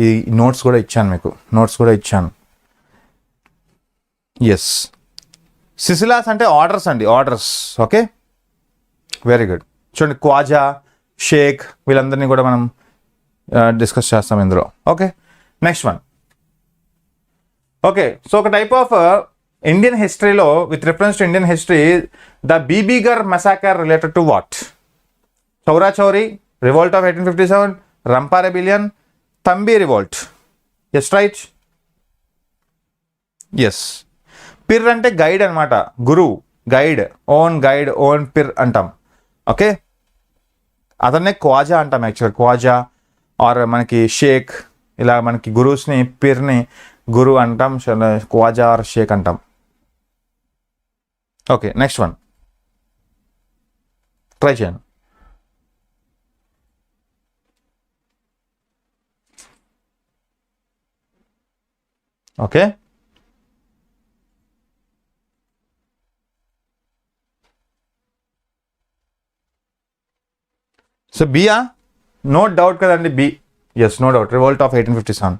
ఈ నోట్స్ కూడా ఇచ్చాను, మీకు నోట్స్ కూడా ఇచ్చాను. ఎస్, సిసిలాస్ అంటే ఆర్డర్స్ అండి, ఆర్డర్స్. Okay, very good. చూడండి, క్వాజా, షేక్, వీళ్ళందరినీ కూడా మనం డిస్కస్ చేస్తాం ఇందులో. Okay, next one. Okay, so ఒక టైప్ ఆఫ్ ఇండియన్ హిస్టరీలో, with reference to Indian history, the Bibighar massacre related to what? Chaura Chauri, revolt of 1857, Rampa rebellion, Thambi revolt. Yes, right. Yes, పిర్ అంటే గైడ్ అనమాట, గురువు, గైడ్, ఓన్ పిర్ అంటాం. ఓకే, అతన్నే క్వాజా అంటాం యాక్చువల్గా, క్వాజా ఆర్ మనకి షేక్, ఇలా మనకి గురువుస్ని, పిర్ని గురు అంటాం, క్వాజా ఆర్ షేక్ అంటాం. ఓకే, నెక్స్ట్ వన్ ట్రై చేయండి. ఓకే, సో బియా, నో డౌట్ కదండి, B. Yes, no doubt, revolt of 1857.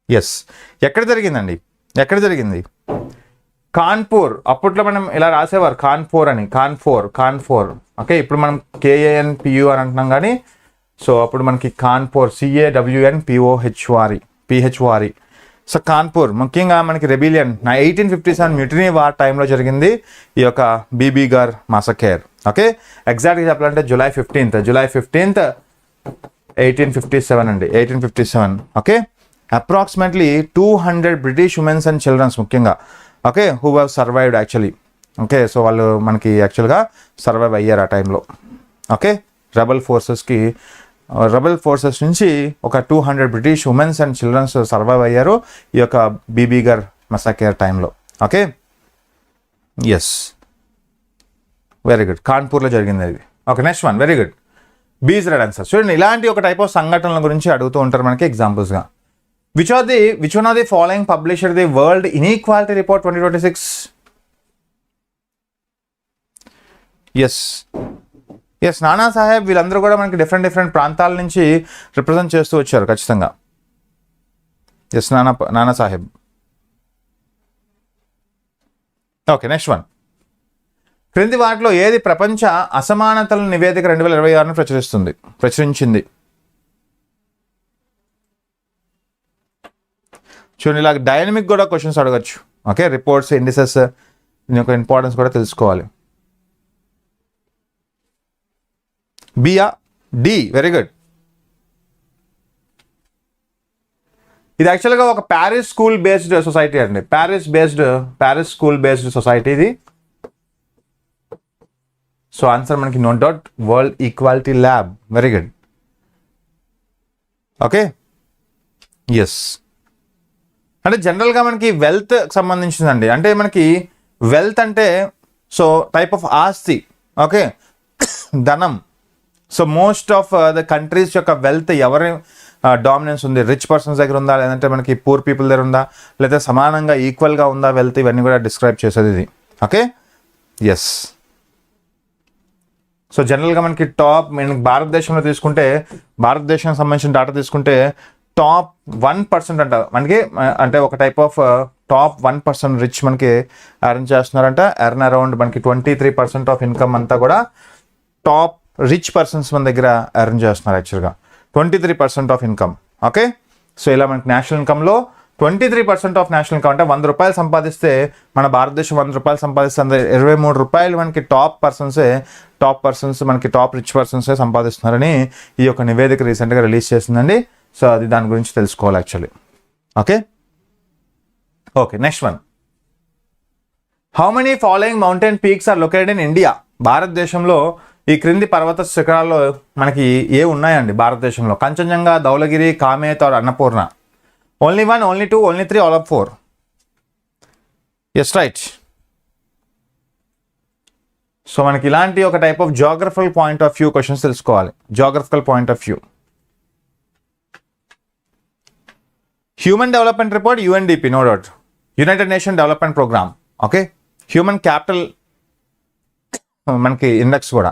Yes, ఎక్కడ జరిగిందండి, ఎక్కడ జరిగింది? కాన్పూర్. అప్పట్లో మనం ఇలా రాసేవారు కాన్పూర్ అని, కాన్పూర్. ఓకే, ఇప్పుడు మనం KANPU అని అంటున్నాం కానీ, సో అప్పుడు మనకి కాన్పూర్, CAWNPOHRE. సో కాన్పూర్ ముఖ్యంగా మనకి రెబిలియన్ 1857 మ్యూటినీ వార్ టైంలో జరిగింది ఈ యొక్క బీబీగర్ మాసకేర్. ఓకే, ఎగ్జాక్ట్గా చెప్పాలంటే జూలై 15th 1857 అండి, 1857. Okay, approximately 200 British women's and childrens ముఖ్యంగా, okay, who have survived actually. Okay, so వాళ్ళు మనకి యాక్చువల్గా సర్వైవ్ అయ్యారు ఆ టైంలో. ఓకే, రెబల్ ఫోర్సెస్ నుంచి ఒక 200 British women's and children's survive అయ్యారు ఈ యొక్క బీబీగర్ మసాకేర్ టైంలో. ఓకే, ఎస్, వెరీ గుడ్, కాన్పూర్లో జరిగింది అది. Okay, next one, very good, B's red answer. చూడండి, ఇలాంటి ఒక టైప్ ఆఫ్ సంఘటనల గురించి అడుగుతూ ఉంటారు మనకి ఎగ్జాంపుల్స్గా. Which one of the following published the world inequality report 2026? Yes, Nana Sahib. వీళ్ళందరూ కూడా మనకి డిఫరెంట్ ప్రాంతాల నుంచి రిప్రజెంట్ చేస్తూ వచ్చారు ఖచ్చితంగా. Yes, Nana Saheb. Okay, next one. క్రింది వాటిలో ఏది ప్రపంచ అసమానతల నివేదిక 2026ను ప్రచురించింది? చూడండి, ఇలా డైనమిక్ కూడా క్వశ్చన్స్ అడగచ్చు. ఓకే, రిపోర్ట్స్, ఇండిసెస్, దీని యొక్క ఇంపార్టెన్స్ కూడా తెలుసుకోవాలి. బియా, డి, వెరీ గుడ్. ఇది యాక్చువల్గా ఒక ప్యారిస్ స్కూల్ బేస్డ్ సొసైటీ అండి, ప్యారిస్ స్కూల్ బేస్డ్ సొసైటీ ఇది. సో ఆన్సర్ మనకి no doubt world equality lab. Very good. Okay, yes. అంటే జనరల్గా మనకి వెల్త్ సంబంధించిందండి. అంటే మనకి వెల్త్ అంటే సో టైప్ ఆఫ్ ఆస్తి. ఓకే, ధనం. So most of the countries యొక్క వెల్త్ ఎవరి డామినెన్స్ ఉంది? రిచ్ పర్సన్స్ దగ్గర ఉందా, లేదంటే మనకి పూర్ పీపుల్ దగ్గర ఉందా, లేదా సమానంగా ఈక్వల్గా ఉందా వెల్త్? ఇవన్నీ కూడా డిస్క్రైబ్ చేసేది ఇది. Okay, yes. సో జనరల్గా మనకి భారతదేశంలో తీసుకుంటే, భారతదేశానికి సంబంధించిన డేటా తీసుకుంటే టాప్ 1% అంట మనకి, అంటే ఒక టైప్ ఆఫ్ టాప్ 1% రిచ్ మనకి ఎర్న్ చేస్తున్నారంట. ఎర్న్ అరౌండ్ మనకి 23% ఆఫ్ ఇన్కమ్ అంతా కూడా టాప్ రిచ్ పర్సన్స్ మన దగ్గర ఎర్న్ చేస్తున్నారు యాక్చువల్గా, 23% ఆఫ్ ఇన్కమ్. ఓకే, సో ఇలా మనకి నేషనల్ ఇన్కమ్లో 23% ఆఫ్ నేషనల్ ఇన్కమ్ అంటే 100 రూపాయలు సంపాదిస్తే, మన భారతదేశం 100 రూపాయలు సంపాదిస్తే 23 రూపాయలు మనకి టాప్ పర్సన్స్ మనకి టాప్ రిచ్ పర్సన్సే సంపాదిస్తున్నారని ఈ యొక్క నివేదిక రీసెంట్గా రిలీజ్ చేసిందండి. సో అది దాని గురించి తెలుసుకోవాలి actually. Okay, next one. How many following mountain peaks are located in India? భారతదేశంలో ఈ క్రింది పర్వత శిఖరాల్లో మనకి ఏ ఉన్నాయండి భారతదేశంలో? Kanchenjunga, Dhaulagiri, Kamet or Annapurna? Only 1, only 2, only 3, all of 4? Yes, right. So మనకి ఇలాంటి ఒక type of geographical point of view questions తెలుసుకోవాలి. Geographical point of view. Human development report UNDP, no doubt, united nation development programme. Okay, human capital మనకి index కూడా.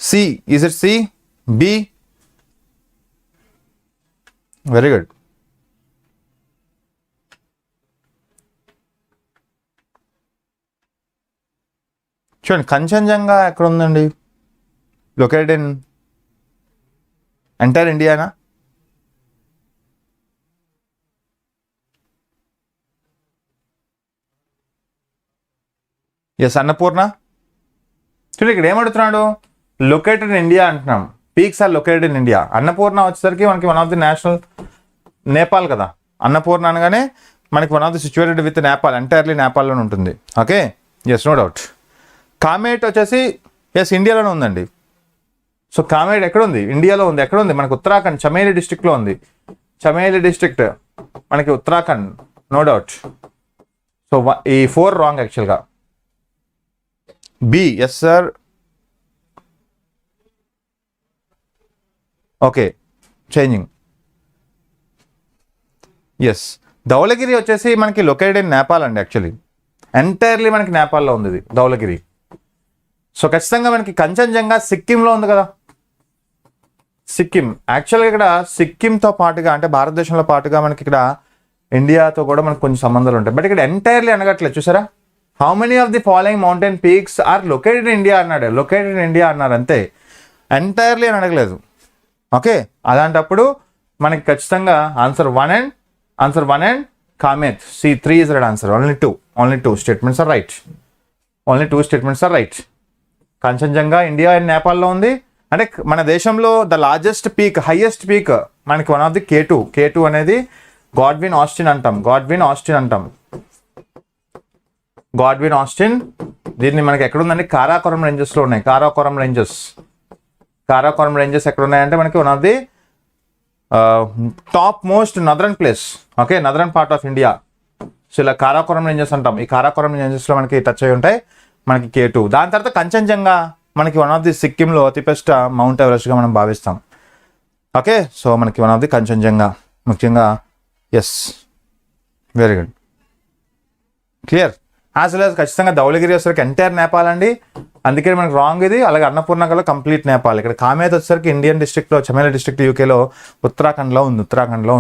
C, is it C, B? Very good. చూడండి, కంచన్జంగా ఎక్కడ ఉందండి? Located in entire ఇండియానా? Yes, Annapurna. చూడండి, ఇక్కడ ఏమడుగుతున్నాడు? లొకేటెడ్ ఇన్ ఇండియా అంటున్నాం. Peaks are located in India. Annapurna వచ్చేసరికి మనకి one of the national, Nepal కదా. అన్నపూర్ణ అనగానే మనకి one of the situated with Nepal, entirely నేపాల్లోనే ఉంటుంది. Okay, yes, no doubt. Kamet వచ్చేసి ఎస్ ఇండియాలోనే ఉందండి. సో కామేట్ ఎక్కడ ఉంది? ఇండియాలో ఉంది. ఎక్కడ ఉంది? మనకి ఉత్తరాఖండ్, చమేలి డిస్ట్రిక్ట్లో ఉంది. చమేలి డిస్ట్రిక్ట్ మనకి ఉత్తరాఖండ్, నో డౌట్. సో ఈ 4 రాంగ్ యాక్చువల్గా. B, yes sir. Okay, changing. Yes, Dhaulagiri వచ్చేసి మనకి లొకేటెడ్ ఇన్ నేపాల్ అండి. యాక్చువల్లీ ఎంటైర్లీ మనకి నేపాల్లో ఉంది ఇది ధౌలగిరి. సో ఖచ్చితంగా మనకి కంచన్జంగా సిక్కింలో ఉంది కదా. సిక్కిం యాక్చువల్గా ఇక్కడ సిక్కింతో పాటుగా, అంటే భారతదేశంలో పాటుగా మనకి ఇక్కడ ఇండియాతో కూడా మనకు కొంచెం సంబంధాలు ఉంటాయి. బట్ ఇక్కడ ఎంటైర్లీ అనగట్లేదు, చూసారా? How many of the following mountain peaks are located in India అన్నాడు. లొకేటెడ్ ఇన్ ఇండియా అన్నారు అంతే, ఎంటైర్లీ అని అడగలేదు. ఓకే, అలాంటప్పుడు మనకి ఖచ్చితంగా answer 1 and Kamet. C 3 is right answer. Only two statements are right. Only 2 statements are right. Kanchenjunga India and నేపాల్లో ఉంది. అంటే మన దేశంలో the largest peak, highest peak మనకి వన్ ఆఫ్ ది K2 అనేది గాడ్విన్ ఆస్టిన్ అంటాం. దీన్ని మనకి ఎక్కడ ఉందండి? కారాకోరం రేంజెస్లో ఉన్నాయి. కారాకోరం రేంజెస్ ఎక్కడ ఉన్నాయంటే మనకి one of the top most northern place. Okay, northern part of India. So ఇలా కారాకోరం రేంజెస్ అంటాం. ఈ కారాకోరం రేంజెస్లో మనకి టచ్ అయి ఉంటాయి మనకి K2. దాని తర్వాత కంచన్జంగా మనకి వన్ ఆఫ్ ది సిక్కింలో అతిపెస్ట్ మౌంట్ ఎవరెస్ట్గా మనం భావిస్తాం. ఓకే, సో మనకి వన్ ఆఫ్ ది కంచన్జంగా ముఖ్యంగా. Yes, very good, clear. As well as ఖచ్చితంగా ధౌలగిరి వచ్చేసరికి ఎంటైర్ నేపాల్ అండి, అందుకే మనకి రాంగ్ ఇది. అలాగే అన్నపూర్ణ కల్లా కంప్లీట్ నేపాల్. ఇక్కడ కామేత్ వచ్చేసరికి ఇండియన్ డిస్ట్రిక్ట్లో, చమేలి డిస్ట్రిక్ట్ యూకేలో ఉత్తరాఖండ్లో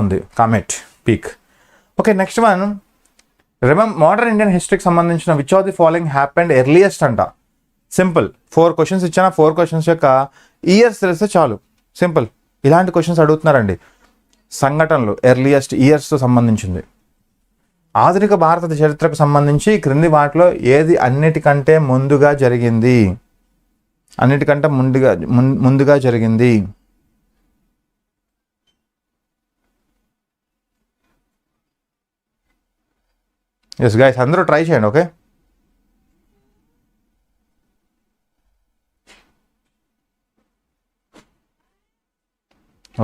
ఉంది Kamet peak. Okay, next one. Modern Indian హిస్టరీకి సంబంధించిన which of the following happened earliest అంట. సింపుల్, 4 క్వశ్చన్స్ ఇచ్చిన 4 క్వశ్చన్స్ యొక్క ఇయర్స్ తెలిస్తే చాలు. సింపుల్, ఇలాంటి క్వశ్చన్స్ అడుగుతున్నారండి. సంఘటనలు, ఎర్లియస్ట్ ఇయర్స్తో సంబంధించింది. ఆధునిక భారత చరిత్రకు సంబంధించి క్రింది వాటిలో ఏది అన్నిటికంటే ముందుగా జరిగింది? ఎస్ గైస్, అందరూ ట్రై చేయండి. ఓకే,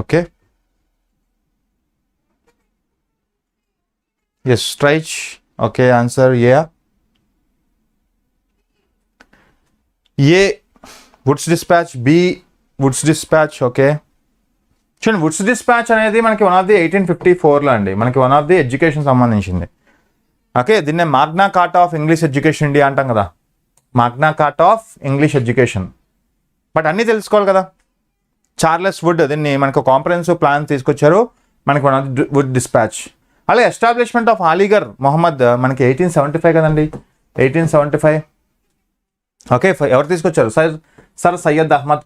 ఓకే, ఎస్, స్ట్రైచ్. Okay, answer A. Wood's dispatch. B, Wood's dispatch. Okay, చూడండి, వుడ్స్ డిస్పాచ్ అనేది మనకి వన్ ఆఫ్ ది 1854లో అండి. మనకి వన్ ఆఫ్ ది ఎడ్యుకేషన్ సంబంధించింది. ఓకే, దీన్నే Magna Carta of English education India అంటాం కదా. Magna Carta of English education. But అన్నీ తెలుసుకోవాలి కదా. చార్లెస్ వుడ్ దీన్ని మనకు కాంప్రహెన్సివ్ ప్లాన్ తీసుకొచ్చారు. మనకి one of the wood dispatch. అలాగే ఎస్టాబ్లిష్మెంట్ ఆఫ్ అలీగర్ మొహమ్మద్ మనకి 1875 కదండి. 1875. ఓకే, ఎవరు తీసుకొచ్చారు? సర్ సయ్యద్ అహ్మద్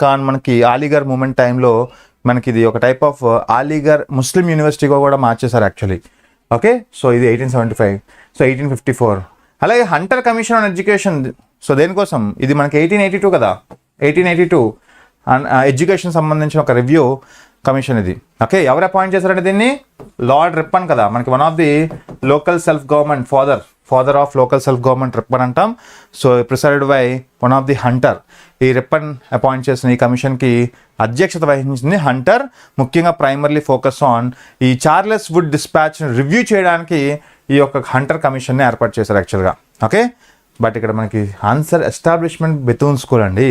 ఖాన్. మనకి అలీగర్ మూమెంట్ టైంలో మనకి ఇది ఒక టైప్ ఆఫ్ అలీగర్ ముస్లిం యూనివర్సిటీగా కూడా మార్చేశారు యాక్చువల్లీ. ఓకే, సో ఇది 1875. సో 1854. అలాగే Hunter commission on education. So దేనికోసం? ఇది మనకి 1882 కదా. 1882 ఎడ్యుకేషన్ సంబంధించిన ఒక రివ్యూ కమిషన్ ఇది. ఓకే, ఎవరు అపాయింట్ చేశారంటే దీన్ని? లార్డ్ రిప్పన్ కదా. మనకి one of the local self government father of local self government Ripon అంటాం. So presided by one of the Hunter. ఈ రిప్పన్ అపాయింట్ చేసిన ఈ కమిషన్కి అధ్యక్షత వహించింది హంటర్. ముఖ్యంగా ప్రైమర్లీ ఫోకస్ ఆన్ ఈ చార్లెస్ వుడ్ డిస్పాచ్ రివ్యూ చేయడానికి ఈ యొక్క హంటర్ కమిషన్ని ఏర్పాటు చేశారు యాక్చువల్గా. ఓకే, బట్ ఇక్కడ మనకి ఆన్సర్ ఎస్టాబ్లిష్మెంట్ బెతూన్ స్కూల్ అండి.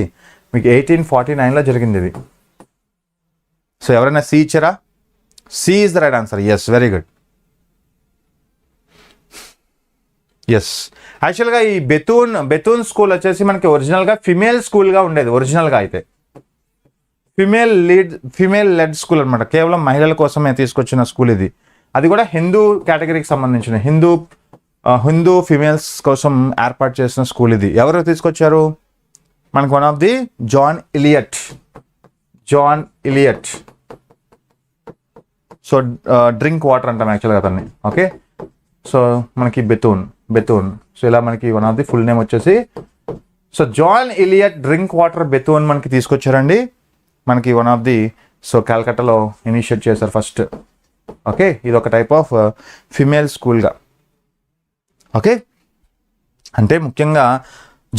మీకు 1849లో జరిగింది ఇది. సో ఎవరైనా సి ఇచ్చారా? C is the right answer. Yes, very good. Yes, యాక్చువల్గా ఈ బెతూన్ స్కూల్ వచ్చేసి మనకి ఒరిజినల్గా ఫిమేల్ స్కూల్గా ఉండేది. ఒరిజినల్గా అయితే ఫిమేల్ లెడ్ స్కూల్ అనమాట. కేవలం మహిళల కోసమే తీసుకొచ్చిన స్కూల్ ఇది. అది కూడా హిందూ కేటగిరీకి సంబంధించిన హిందూ ఫిమేల్స్ కోసం ఏర్పాటు చేసిన స్కూల్ ఇది. ఎవరు తీసుకొచ్చారు? మనకి one of the John Elliot. So drink water అంటాం యాక్చువల్గా అతన్ని. ఓకే, సో మనకి బెతూన్. సో ఇలా మనకి one of the full name వచ్చేసి so John Elliot Drinkwater Bethune మనకి తీసుకొచ్చారండి. మనకి వన్ ఆఫ్ ది సో కాల్కటాలో ఇనిషియేట్ చేశారు ఫస్ట్. ఓకే, ఇది ఒక టైప్ ఆఫ్ ఫిమేల్ స్కూల్గా. ఓకే, అంటే ముఖ్యంగా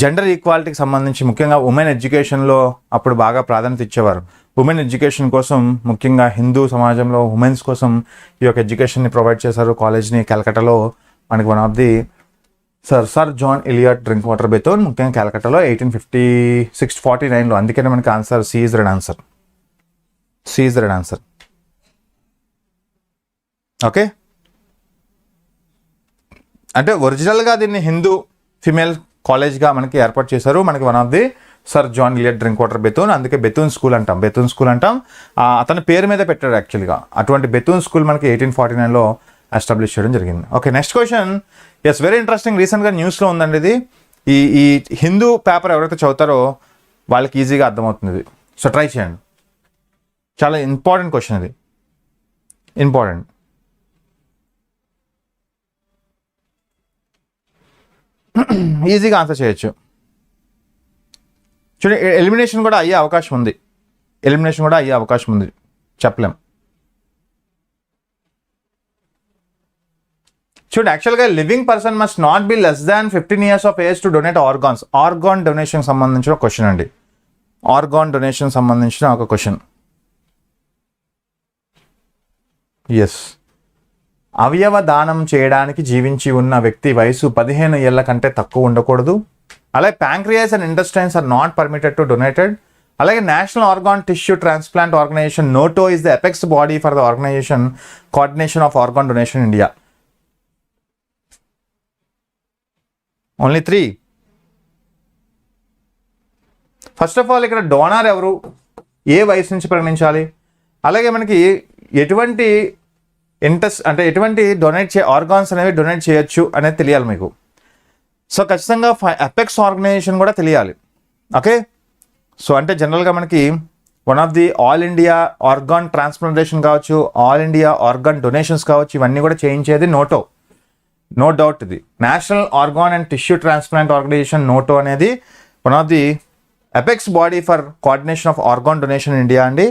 జెండర్ ఈక్వాలిటీకి సంబంధించి ముఖ్యంగా ఉమెన్ ఎడ్యుకేషన్లో అప్పుడు బాగా ప్రాధాన్యత ఇచ్చేవారు. ఉమెన్ ఎడ్యుకేషన్ కోసం ముఖ్యంగా హిందూ సమాజంలో ఉమెన్స్ కోసం ఈ యొక్క ఎడ్యుకేషన్ని ప్రొవైడ్ చేశారు. కాలేజ్ని కాల్కటాలో మనకి one of the sir John Elliot Drinkwater Bethune ముఖ్యంగా కాల్కటాలో 1849లో. అందుకనే మనకి answer C is right answer. Okay, అంటే ఒరిజినల్గా దీన్ని హిందూ ఫిమేల్ కాలేజ్గా మనకి ఏర్పాటు చేశారు. మనకి one of the sir John Elliot Drinkwater Bethune. అందుకే బెతూన్ స్కూల్ అంటాం. అతని పేరు మీద పెట్టాడు యాక్చువల్గా. అటువంటి బెతూన్ స్కూల్ మనకి 1849లో ఎస్టాబ్లిష్ చేయడం జరిగింది. Okay, next question. Yes, very interesting. రీసెంట్గా న్యూస్లో ఉందండి ఇది. ఈ హిందూ పేపర్ ఎవరైతే చదువుతారో వాళ్ళకి ఈజీగా అర్థమవుతుంది ఇది. సో ట్రై చేయండి. చాలా ఇంపార్టెంట్ క్వశ్చన్ ఇది. ఇంపార్టెంట్. ఈజీగా ఆన్సర్ చేయొచ్చు. చూడండి, ఎలిమినేషన్ కూడా అయ్యే అవకాశం ఉంది. చెప్పలేం. చూడండి, యాక్చువల్గా living person must not be less than 15 years of age to donate organs. Organ donation సంబంధించిన క్వశ్చన్ అండి. ఒక క్వశ్చన్. ఎస్, అవయవ దానం చేయడానికి జీవించి ఉన్న వ్యక్తి వయసు 15 ఏళ్ల కంటే తక్కువ ఉండకూడదు. అలాగే pancreas and intestines are not permitted to donated. అలాగే national organ tissue transplant organisation NOTTO is the apex body for the organisation coordination of organ donation India. Only 3. First of all ఇక్కడ డోనార్ ఎవరు, ఏ వయసు నుంచి ప్రకటించాలి, అలాగే మనకి ఎటువంటి ఎటువంటి ఆర్గాన్స్ అనేవి డొనేట్ చేయొచ్చు అనేది తెలియాలి మీకు. సో ఖచ్చితంగా అపెక్స్ ఆర్గనైజేషన్ కూడా తెలియాలి. ఓకే, సో అంటే జనరల్గా మనకి one of the all India organ transplantation కావచ్చు, ఆల్ ఇండియా ఆర్గాన్ డొనేషన్స్ కావచ్చు, ఇవన్నీ కూడా చేయించేది నోటో. నో డౌట్ ఇది national organ and tissue transplant organisation NOTTO అనేది one of the apex body for coordination of organ donation India అండి.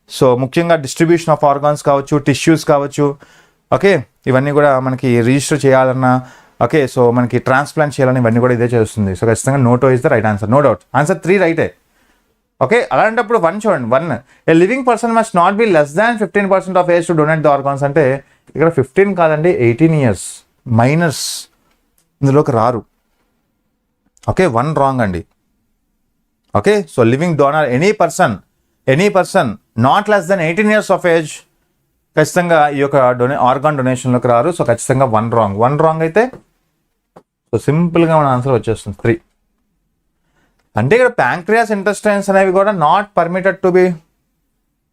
So ముఖ్యంగా distribution of organs కావచ్చు, టిష్యూస్ కావచ్చు, ఓకే, ఇవన్నీ కూడా మనకి రిజిస్టర్ చేయాలన్నా, ఓకే, సో మనకి ట్రాన్స్ప్లాంట్ చేయాలని ఇవన్నీ కూడా ఇదే చేస్తుంది. సో ఖచ్చితంగా NOTTO is the right answer, no doubt. Answer 3 రైటే. ఓకే, అలాంటప్పుడు 1 చూడండి. 1 a living person must not be less than 15% of age to donate the organs. అంటే ఇక్కడ 15 కాదండి, 18 years. మైనర్స్ ఇందులోకి రారు. ఓకే, 1 రాంగ్ అండి. Okay, so living donor any person not less than 18 years of age ఖచ్చితంగా ఈ యొక్క ఆర్గాన్ డొనేషన్లోకి రారు. సో ఖచ్చితంగా 1 రాంగ్ అయితే సో సింపుల్గా మన ఆన్సర్ వచ్చేస్తుంది 3. అంటే ఇక్కడ ప్యాంక్రియాస్ ఇంటెస్టైన్స్ అనేవి కూడా not permitted to be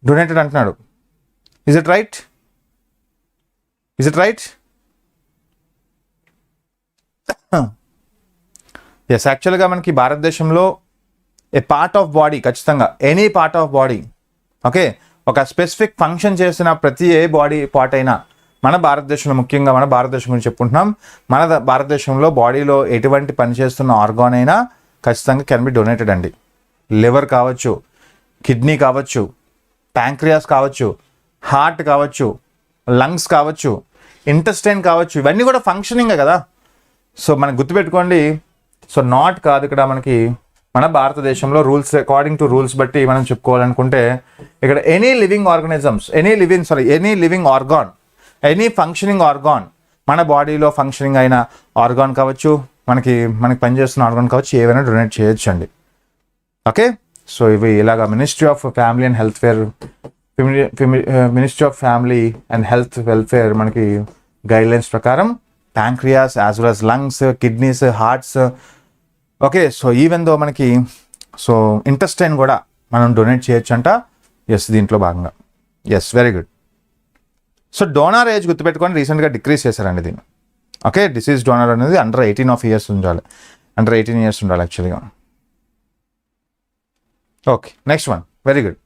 donated అంటున్నాడు. Is it right? ఎస్, యాక్చువల్గా మనకి భారతదేశంలో ఏ పార్ట్ ఆఫ్ బాడీ, ఖచ్చితంగా any part of body, okay, ఒక స్పెసిఫిక్ ఫంక్షన్ చేసిన ప్రతి ఏ బాడీ పార్ట్ అయినా మన భారతదేశంలో, ముఖ్యంగా మన భారతదేశం గురించి చెప్పుకుంటున్నాం, మన భారతదేశంలో బాడీలో ఎటువంటి పని చేస్తున్న ఆర్గాన్ అయినా ఖచ్చితంగా కెన్ బి డొనేటెడ్ అండి. లివర్ కావచ్చు, కిడ్నీ కావచ్చు, ప్యాంక్రియాస్ కావచ్చు, హార్ట్ కావచ్చు, లంగ్స్ కావచ్చు, ఇంటెస్టైన్ కావచ్చు, ఇవన్నీ కూడా ఫంక్షనింగే కదా. సో మనకు గుర్తుపెట్టుకోండి. సో నాట్ కాదు ఇక్కడ మనకి మన భారతదేశంలో రూల్స్, అకార్డింగ్ టు రూల్స్ బట్టి మనం చెప్పుకోవాలనుకుంటే ఇక్కడ any living organ, any functioning organ, మన బాడీలో ఫంక్షనింగ్ అయిన ఆర్గాన్ కావచ్చు, మనకి పనిచేస్తున్న ఆర్గాన్ కావచ్చు, ఏవైనా డొనేట్ చేయొచ్చు అండి. ఓకే, సో ఇవి ఇలాగా ministry of family and health fair ministry of family and health welfare మనకి గైడ్లైన్స్ ప్రకారం pancreas as well as lungs, kidneys, hearts, okay. So even though మనకి సో ఇంటెస్టైన్ కూడా మనం డొనేట్ చేయొచ్చు అంట. ఎస్, దీంట్లో భాగంగా. Yes, very good. So donor age గుర్తుపెట్టుకొని రీసెంట్గా డిక్రీజ్ చేశారండి దీన్ని. ఓకే, డిసీజ్ డోనార్ అనేది అండర్ 18 years ఉండాలి, అండర్ 18 years ఉండాలి యాక్చువల్గా. Okay, next one, very good.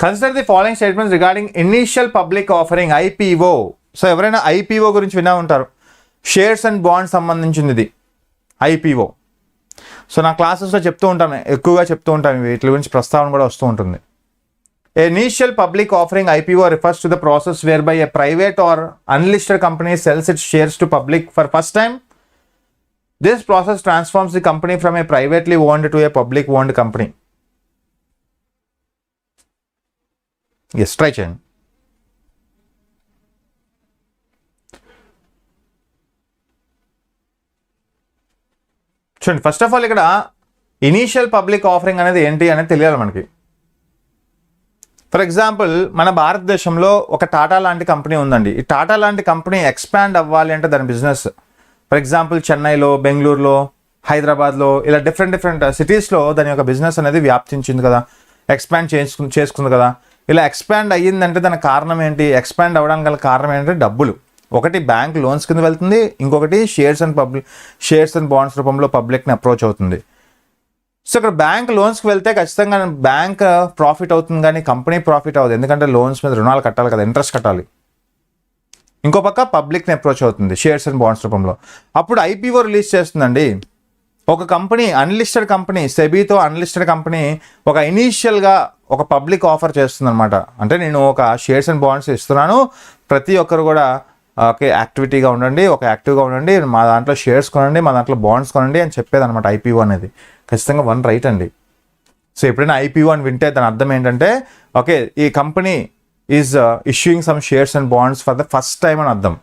Consider the following statements regarding initial public offering IPO. So ఎవరైనా ఐపీఓ గురించి విన్నా ఉంటారు, షేర్స్ అండ్ బాండ్స్ సంబంధించింది ఇది ఐపీఓ. సో నా క్లాసెస్లో చెప్తూ ఉంటాను, ఎక్కువగా చెప్తూ ఉంటాను, వీటి గురించి ప్రస్తావన కూడా వస్తూ ఉంటుంది. Initial public offering IPO refers to the process whereby a private or unlisted company sells its shares to public for first time. This process transforms the company from a privately owned to a public owned company. Yes, try change. చూడండి, first of all ఇక్కడ initial public offering అనేది ఏంటి అనేది తెలియాలి మనకి. For example, మన భారతదేశంలో ఒక టాటా లాంటి కంపెనీ ఉందండి. ఈ టాటా లాంటి కంపెనీ ఎక్స్పాండ్ అవ్వాలి అంటే దాని బిజినెస్, ఫర్ ఎగ్జాంపుల్ చెన్నైలో, బెంగళూరులో, హైదరాబాద్లో, ఇలా డిఫరెంట్ సిటీస్లో దాని యొక్క బిజినెస్ అనేది వ్యాప్తించింది కదా, ఎక్స్పాండ్ చేసుకుంది కదా. ఇలా ఎక్స్పాండ్ అయ్యిందంటే దానికి కారణం ఏంటి? ఎక్స్పాండ్ అవ్వడానికి గల కారణం ఏంటంటే డబ్బులు. ఒకటి బ్యాంక్ లోన్స్ కింద వెళ్తుంది, ఇంకొకటి షేర్స్ అండ్ బాండ్స్ రూపంలో పబ్లిక్ని అప్రోచ్ అవుతుంది. సో ఇక్కడ బ్యాంక్ లోన్స్కి వెళ్తే ఖచ్చితంగా బ్యాంక్ ప్రాఫిట్ అవుతుంది, కానీ కంపెనీ ప్రాఫిట్ అవ్వదు. ఎందుకంటే లోన్స్ మీద రుణాలు కట్టాలి కదా, ఇంట్రెస్ట్ కట్టాలి. ఇంకో పక్క పబ్లిక్ని అప్రోచ్ అవుతుంది షేర్స్ అండ్ బాండ్స్ రూపంలో. అప్పుడు ఐపీఓ రిలీజ్ చేస్తుందండి. ఒక కంపెనీ, అన్లిస్టెడ్ కంపెనీ, సెబీతో అన్లిస్టెడ్ కంపెనీ ఒక ఇనీషియల్గా ఒక పబ్లిక్ ఆఫర్ చేస్తుంది అనమాట. అంటే నేను ఒక షేర్స్ అండ్ బాండ్స్ ఇస్తున్నాను, ప్రతి ఒక్కరు కూడా ఓకే యాక్టివిటీగా ఉండండి, యాక్టివ్గా ఉండండి, మా దాంట్లో షేర్స్ కొనండి, మా దాంట్లో బాండ్స్ కొనండి అని చెప్పేది అనమాట ఐపీఓ అనేది. ఖచ్చితంగా వన్ రైట్ అండి. సో ఎప్పుడైనా ఐపీఓ అని వింటే దాని అర్థం ఏంటంటే ఓకే ఈ company is issuing some shares and bonds for the first time అని అర్థం.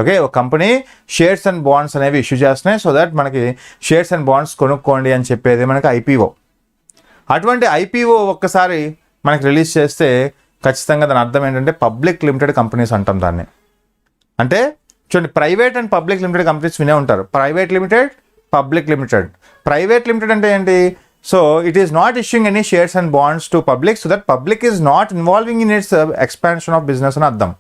ఓకే, ఒక కంపెనీ షేర్స్ అండ్ బాండ్స్ అనేవి ఇష్యూ చేస్తున్నాయి, సో దట్ మనకి షేర్స్ అండ్ బాండ్స్ కొనుక్కోండి అని చెప్పేది మనకి ఐపీఓ. అటువంటి ఐపీఓ ఒక్కసారి మనకి రిలీజ్ చేస్తే ఖచ్చితంగా దాని అర్థం ఏంటంటే పబ్లిక్ లిమిటెడ్ కంపెనీస్ అంటాం దాన్ని. అంటే చూడండి, private and public limited companies వినే ఉంటారు. Private limited, public limited. Private limited అంటే ఏంటి? So it is not issuing any shares and bonds to public, so that public is not involving in it's expansion of business అని అర్థం.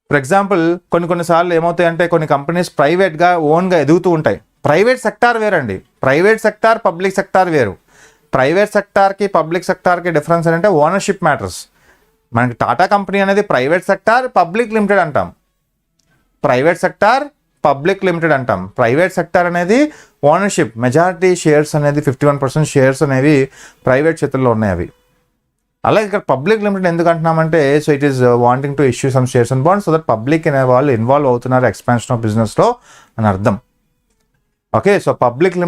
For example, కొన్నిసార్లు ఏమవుతాయంటే కొన్ని companies ప్రైవేట్గా ఓన్గా ఎదుగుతూ ఉంటాయి. ప్రైవేట్ సెక్టార్ వేరండి, ప్రైవేట్ సెక్టార్, పబ్లిక్ సెక్టార్ వేరు. ప్రైవేట్ సెక్టార్కి పబ్లిక్ సెక్టార్కి డిఫరెన్స్ ఏంటంటే ఓనర్షిప్ మ్యాటర్స్. మనకి టాటా కంపెనీ అనేది ప్రైవేట్ సెక్టార్, పబ్లిక్ లిమిటెడ్ అంటాం. ప్రైవేట్ సెక్టార్, పబ్లిక్ లిమిటెడ్ అంటాం. ప్రైవేట్ సెక్టార్ అనేది ఓనర్షిప్, మెజారిటీ షేర్స్ అనేది 51% షేర్స్ అనేవి ప్రైవేట్ చేతుల్లో ఉన్నాయి అవి. అలాగే ఇక్కడ పబ్లిక్ లిమిటెడ్ ఎందుకు అంటున్నామంటే so it is wanting to issue some shares and bonds, so that public అనే వాళ్ళు ఇన్వాల్వ్ అవుతున్నారు ఎక్స్పాన్షన్ ఆఫ్ బిజినెస్లో అని అర్థం. ఓకే, సో పబ్లిక్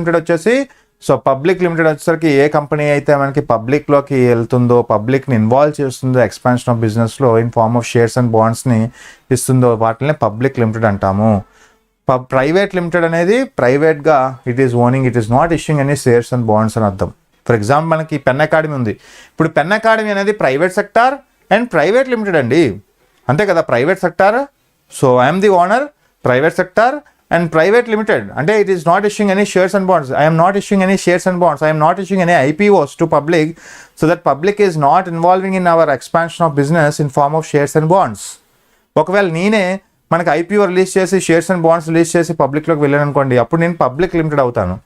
లిమిటెడ్ వచ్చేసరికి ఏ కంపెనీ అయితే మనకి పబ్లిక్లోకి వెళ్తుందో, పబ్లిక్ని ఇన్వాల్వ్ చేస్తుందో ఎక్స్పాన్షన్ ఆఫ్ బిజినెస్లో in form of shares and బాండ్స్ని ఇస్తుందో వాటిని పబ్లిక్ లిమిటెడ్ అంటాము. ప్రైవేట్ లిమిటెడ్ అనేది ప్రైవేట్గా it is owning, it is not issuing any shares and bonds అని అర్థం. ఫర్ ఎగ్జాంపుల్ మనకి పెన్ అకాడమీ ఉంది. ఇప్పుడు పెన్ అకాడమీ అనేది private sector and private limited అండి, అంతే కదా. Private sector, so I'm the owner, private sector and private limited అంటే it is not issuing any shares and bonds. I am not issuing any shares and bonds. I am not issuing any IPOs to public, so that public is not involving in our expansion of business in form of shares and bonds. ఒకవేళ నేనే మనకి IPO release చేసి shares and bonds release చేసి పబ్లిక్లోకి వెళ్ళాను అనుకోండి, అప్పుడు నేను public limited అవుతాను.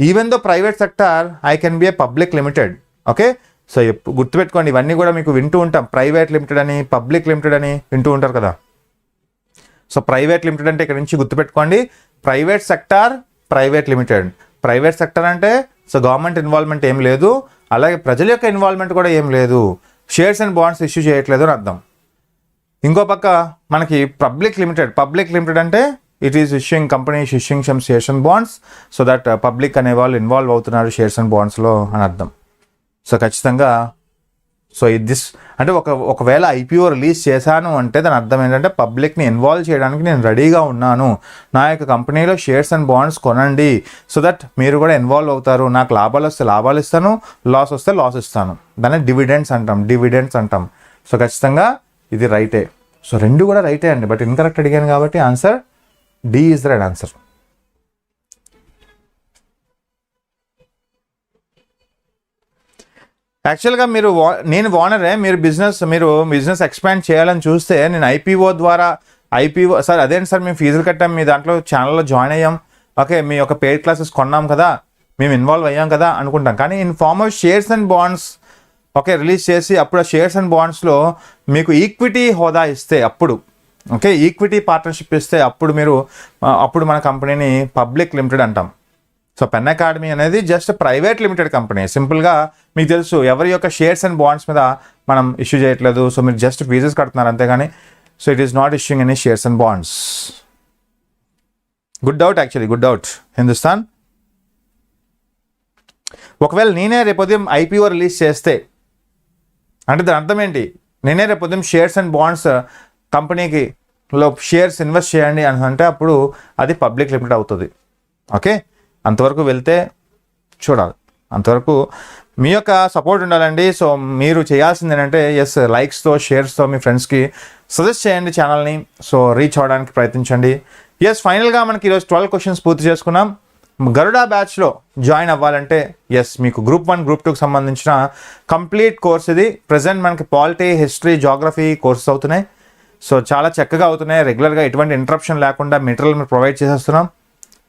Even though private sector I can be A public limited. Okay, so గుర్తుపెట్టుకోండి, ఇవన్నీ కూడా మీకు వింటూ ఉంటాం. ప్రైవేట్ లిమిటెడ్ అని, పబ్లిక్ లిమిటెడ్ అని వింటూ ఉంటారు కదా. సో ప్రైవేట్ లిమిటెడ్ అంటే ఇక్కడ నుంచి గుర్తుపెట్టుకోండి, private sector, private limited. Private sector అంటే సో గవర్నమెంట్ ఇన్వాల్వ్మెంట్ ఏం లేదు, అలాగే ప్రజల యొక్క ఇన్వాల్వ్మెంట్ కూడా ఏం లేదు, షేర్స్ అండ్ బాండ్స్ ఇష్యూ చేయట్లేదు అని అర్థం. ఇంకో పక్క మనకి పబ్లిక్ లిమిటెడ్ అంటే it is issuing, company issuing some shares and bonds, so that public అనే వాళ్ళు ఇన్వాల్వ్ అవుతున్నారు షేర్స్ అండ్ బాండ్స్లో అని అర్థం. సో ఖచ్చితంగా సో దిస్ అంటే ఒకవేళ ఐపీఓ రిలీజ్ చేశాను అంటే దాని అర్థం ఏంటంటే పబ్లిక్ని ఇన్వాల్వ్ చేయడానికి నేను రెడీగా ఉన్నాను, నా యొక్క కంపెనీలో షేర్స్ అండ్ బాండ్స్ కొనండి, సో దట్ మీరు కూడా ఇన్వాల్వ్ అవుతారు, నాకు లాభాలు వస్తే లాభాలు ఇస్తాను, లాస్ వస్తే లాస్ ఇస్తాను, దాన్ని డివిడెండ్స్ అంటాం. సో ఖచ్చితంగా ఇది రైటే. సో రెండు కూడా రైటే అండి, బట్ ఇన్కరెక్ట్ అడిగాను కాబట్టి answer D is the right answer. యాక్చువల్గా నేను ఓనరే, మీరు బిజినెస్ ఎక్స్పాండ్ చేయాలని చూస్తే నేను ఐపీఓ సార్ అదేంటి సార్ మేము ఫీజులు కట్టాం, మీ దాంట్లో ఛానల్లో జాయిన్ అయ్యాం, ఓకే మీ యొక్క పెయిడ్ క్లాసెస్ కొన్నాం కదా, మేము ఇన్వాల్వ్ అయ్యాం కదా అనుకుంటాం. కానీ in form of shares and bonds okay release చేసి అప్పుడు ఆ షేర్స్ అండ్ బాండ్స్లో మీకు ఈక్విటీ హోదా ఇస్తే అప్పుడు ఓకే ఈక్విటీ పార్ట్నర్షిప్ ఇస్తే అప్పుడు మన కంపెనీని పబ్లిక్ లిమిటెడ్ అంటాం. సో పెన్ అకాడమీ అనేది జస్ట్ ప్రైవేట్ లిమిటెడ్ కంపెనీ. సింపుల్గా మీకు తెలుసు ఎవరి యొక్క షేర్స్ అండ్ బాండ్స్ మీద మనం ఇష్యూ చేయట్లేదు. సో మీరు జస్ట్ ఫీజెస్ కడుతున్నారు అంతేగాని so it is not issuing any shares and bonds. Good out Hindustan. ఒకవేళ నేనే రేపొద్దుం ఐపీఓ రిలీజ్ చేస్తే అంటే దాని అర్థం ఏంటి, నేనే రేపొద్దుం షేర్స్ అండ్ బాండ్స్ కంపెనీకి షేర్స్ ఇన్వెస్ట్ చేయండి అని అంటే అప్పుడు అది పబ్లిక్ లిమిటెడ్ అవుతుంది. ఓకే అంతవరకు వెళ్తే చూడాలి, అంతవరకు మీ యొక్క సపోర్ట్ ఉండాలండి. సో మీరు చేయాల్సింది ఏంటంటే లైక్స్తో షేర్స్తో మీ ఫ్రెండ్స్కి సజెస్ట్ చేయండి ఛానల్ని, సో రీచ్ అవ్వడానికి ప్రయత్నించండి. ఫైనల్గా మనకి ఈరోజు 12 క్వశ్చన్స్ పూర్తి చేసుకున్నాం. గరుడా బ్యాచ్లో జాయిన్ అవ్వాలంటే మీకు గ్రూప్ 1 గ్రూప్ 2కి సంబంధించిన కంప్లీట్ కోర్స్ ఇది. ప్రజెంట్ మనకి పాలిటీ, హిస్టరీ, జాగ్రఫీ కోర్సెస్ అవుతున్నాయి. సో చాలా చక్కగా అవుతున్నాయి. రెగ్యులర్గా ఎటువంటి ఇంటరప్షన్ లేకుండా మెటీరియల్ మీరు ప్రొవైడ్ చేసేస్తున్నాం.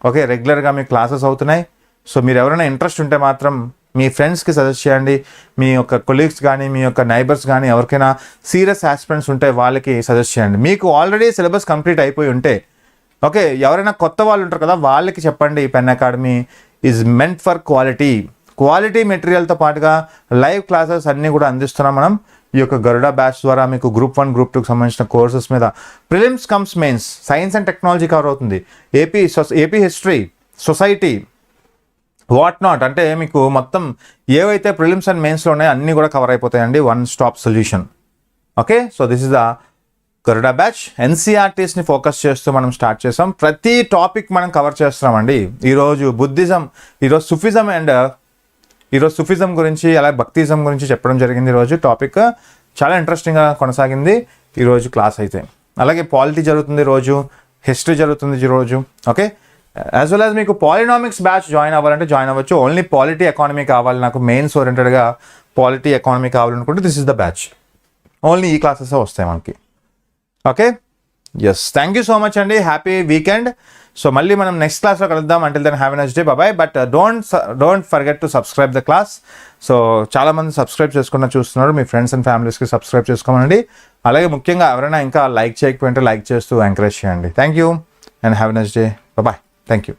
ఓకే రెగ్యులర్గా మీ క్లాసెస్ అవుతున్నాయి. సో మీరు ఎవరైనా ఇంట్రెస్ట్ ఉంటే మాత్రం మీ ఫ్రెండ్స్కి సజెస్ట్ చేయండి, మీ యొక్క కొలీగ్స్ కానీ మీ యొక్క నైబర్స్ కానీ ఎవరికైనా సీరియస్ ఆస్పిరెంట్స్ ఉంటే వాళ్ళకి సజెస్ట్ చేయండి. మీకు ఆల్రెడీ సిలబస్ కంప్లీట్ అయిపోయి ఉంటే ఓకే ఎవరైనా కొత్త వాళ్ళు ఉంటారు కదా వాళ్ళకి చెప్పండి Pen Academy is meant for quality మెటీరియల్తో పాటుగా లైవ్ క్లాసెస్ అన్నీ కూడా అందిస్తున్నాం మనం ఈ యొక్క గరుడా బ్యాచ్ ద్వారా. మీకు గ్రూప్ 1 గ్రూప్ 2కి సంబంధించిన కోర్సెస్ మీద prelims cum mains, science and technology cover అవుతుంది, AP history, society, what not అంటే మీకు మొత్తం ఏవైతే ప్రిలిమ్స్ అండ్ మెయిన్స్లో ఉన్నాయో అన్నీ కూడా కవర్ అయిపోతాయండి. One stop solution. Okay so this is the Garuda batch. ఎన్సీఆర్టీస్ని ఫోకస్ చేస్తూ మనం స్టార్ట్ చేస్తాం. ప్రతి టాపిక్ మనం కవర్ చేస్తున్నామండి. ఈరోజు బుద్ధిజం, ఈరోజు సుఫిజం గురించి అలాగే భక్తిజం గురించి చెప్పడం జరిగింది. ఈరోజు టాపిక్ చాలా ఇంట్రెస్టింగ్గా కొనసాగింది ఈరోజు క్లాస్ అయితే. అలాగే పాలిటీ జరుగుతుంది రోజు, హిస్టరీ జరుగుతుంది రోజు. ఓకే యాజ్ వెల్ యాజ్ మీకు పాలినామిక్స్ బ్యాచ్ జాయిన్ అవ్వాలంటే జాయిన్ అవ్వచ్చు. ఓన్లీ పాలిటీ ఎకానమీ కావాలి, నాకు మెయిన్స్ ఓరియంటెడ్గా పాలిటీ ఎకానమీ కావాలనుకుంటే this is the batch. Only ఈ క్లాసెస్ వస్తాయి మనకి. Okay thank you so much అండి. Happy weekend. సో మళ్ళీ మనం నెక్స్ట్ క్లాస్లో కలుద్దాం. Until then have a nice day, bye. But don't forget to subscribe the class. So చాలామంది సబ్స్క్రైబ్ చేసుకున్న చూస్తున్నారు, మీ ఫ్రెండ్స్ అండ్ ఫ్యామిలీస్కి సబ్స్క్రైబ్ చేసుకోమండి. అలాగే ముఖ్యంగా ఎవరైనా ఇంకా లైక్ చేయకపోయింటే లైక్ చేస్తూ ఎంకరేజ్ చేయండి. Thank you and have a nice day, bye. Thank you.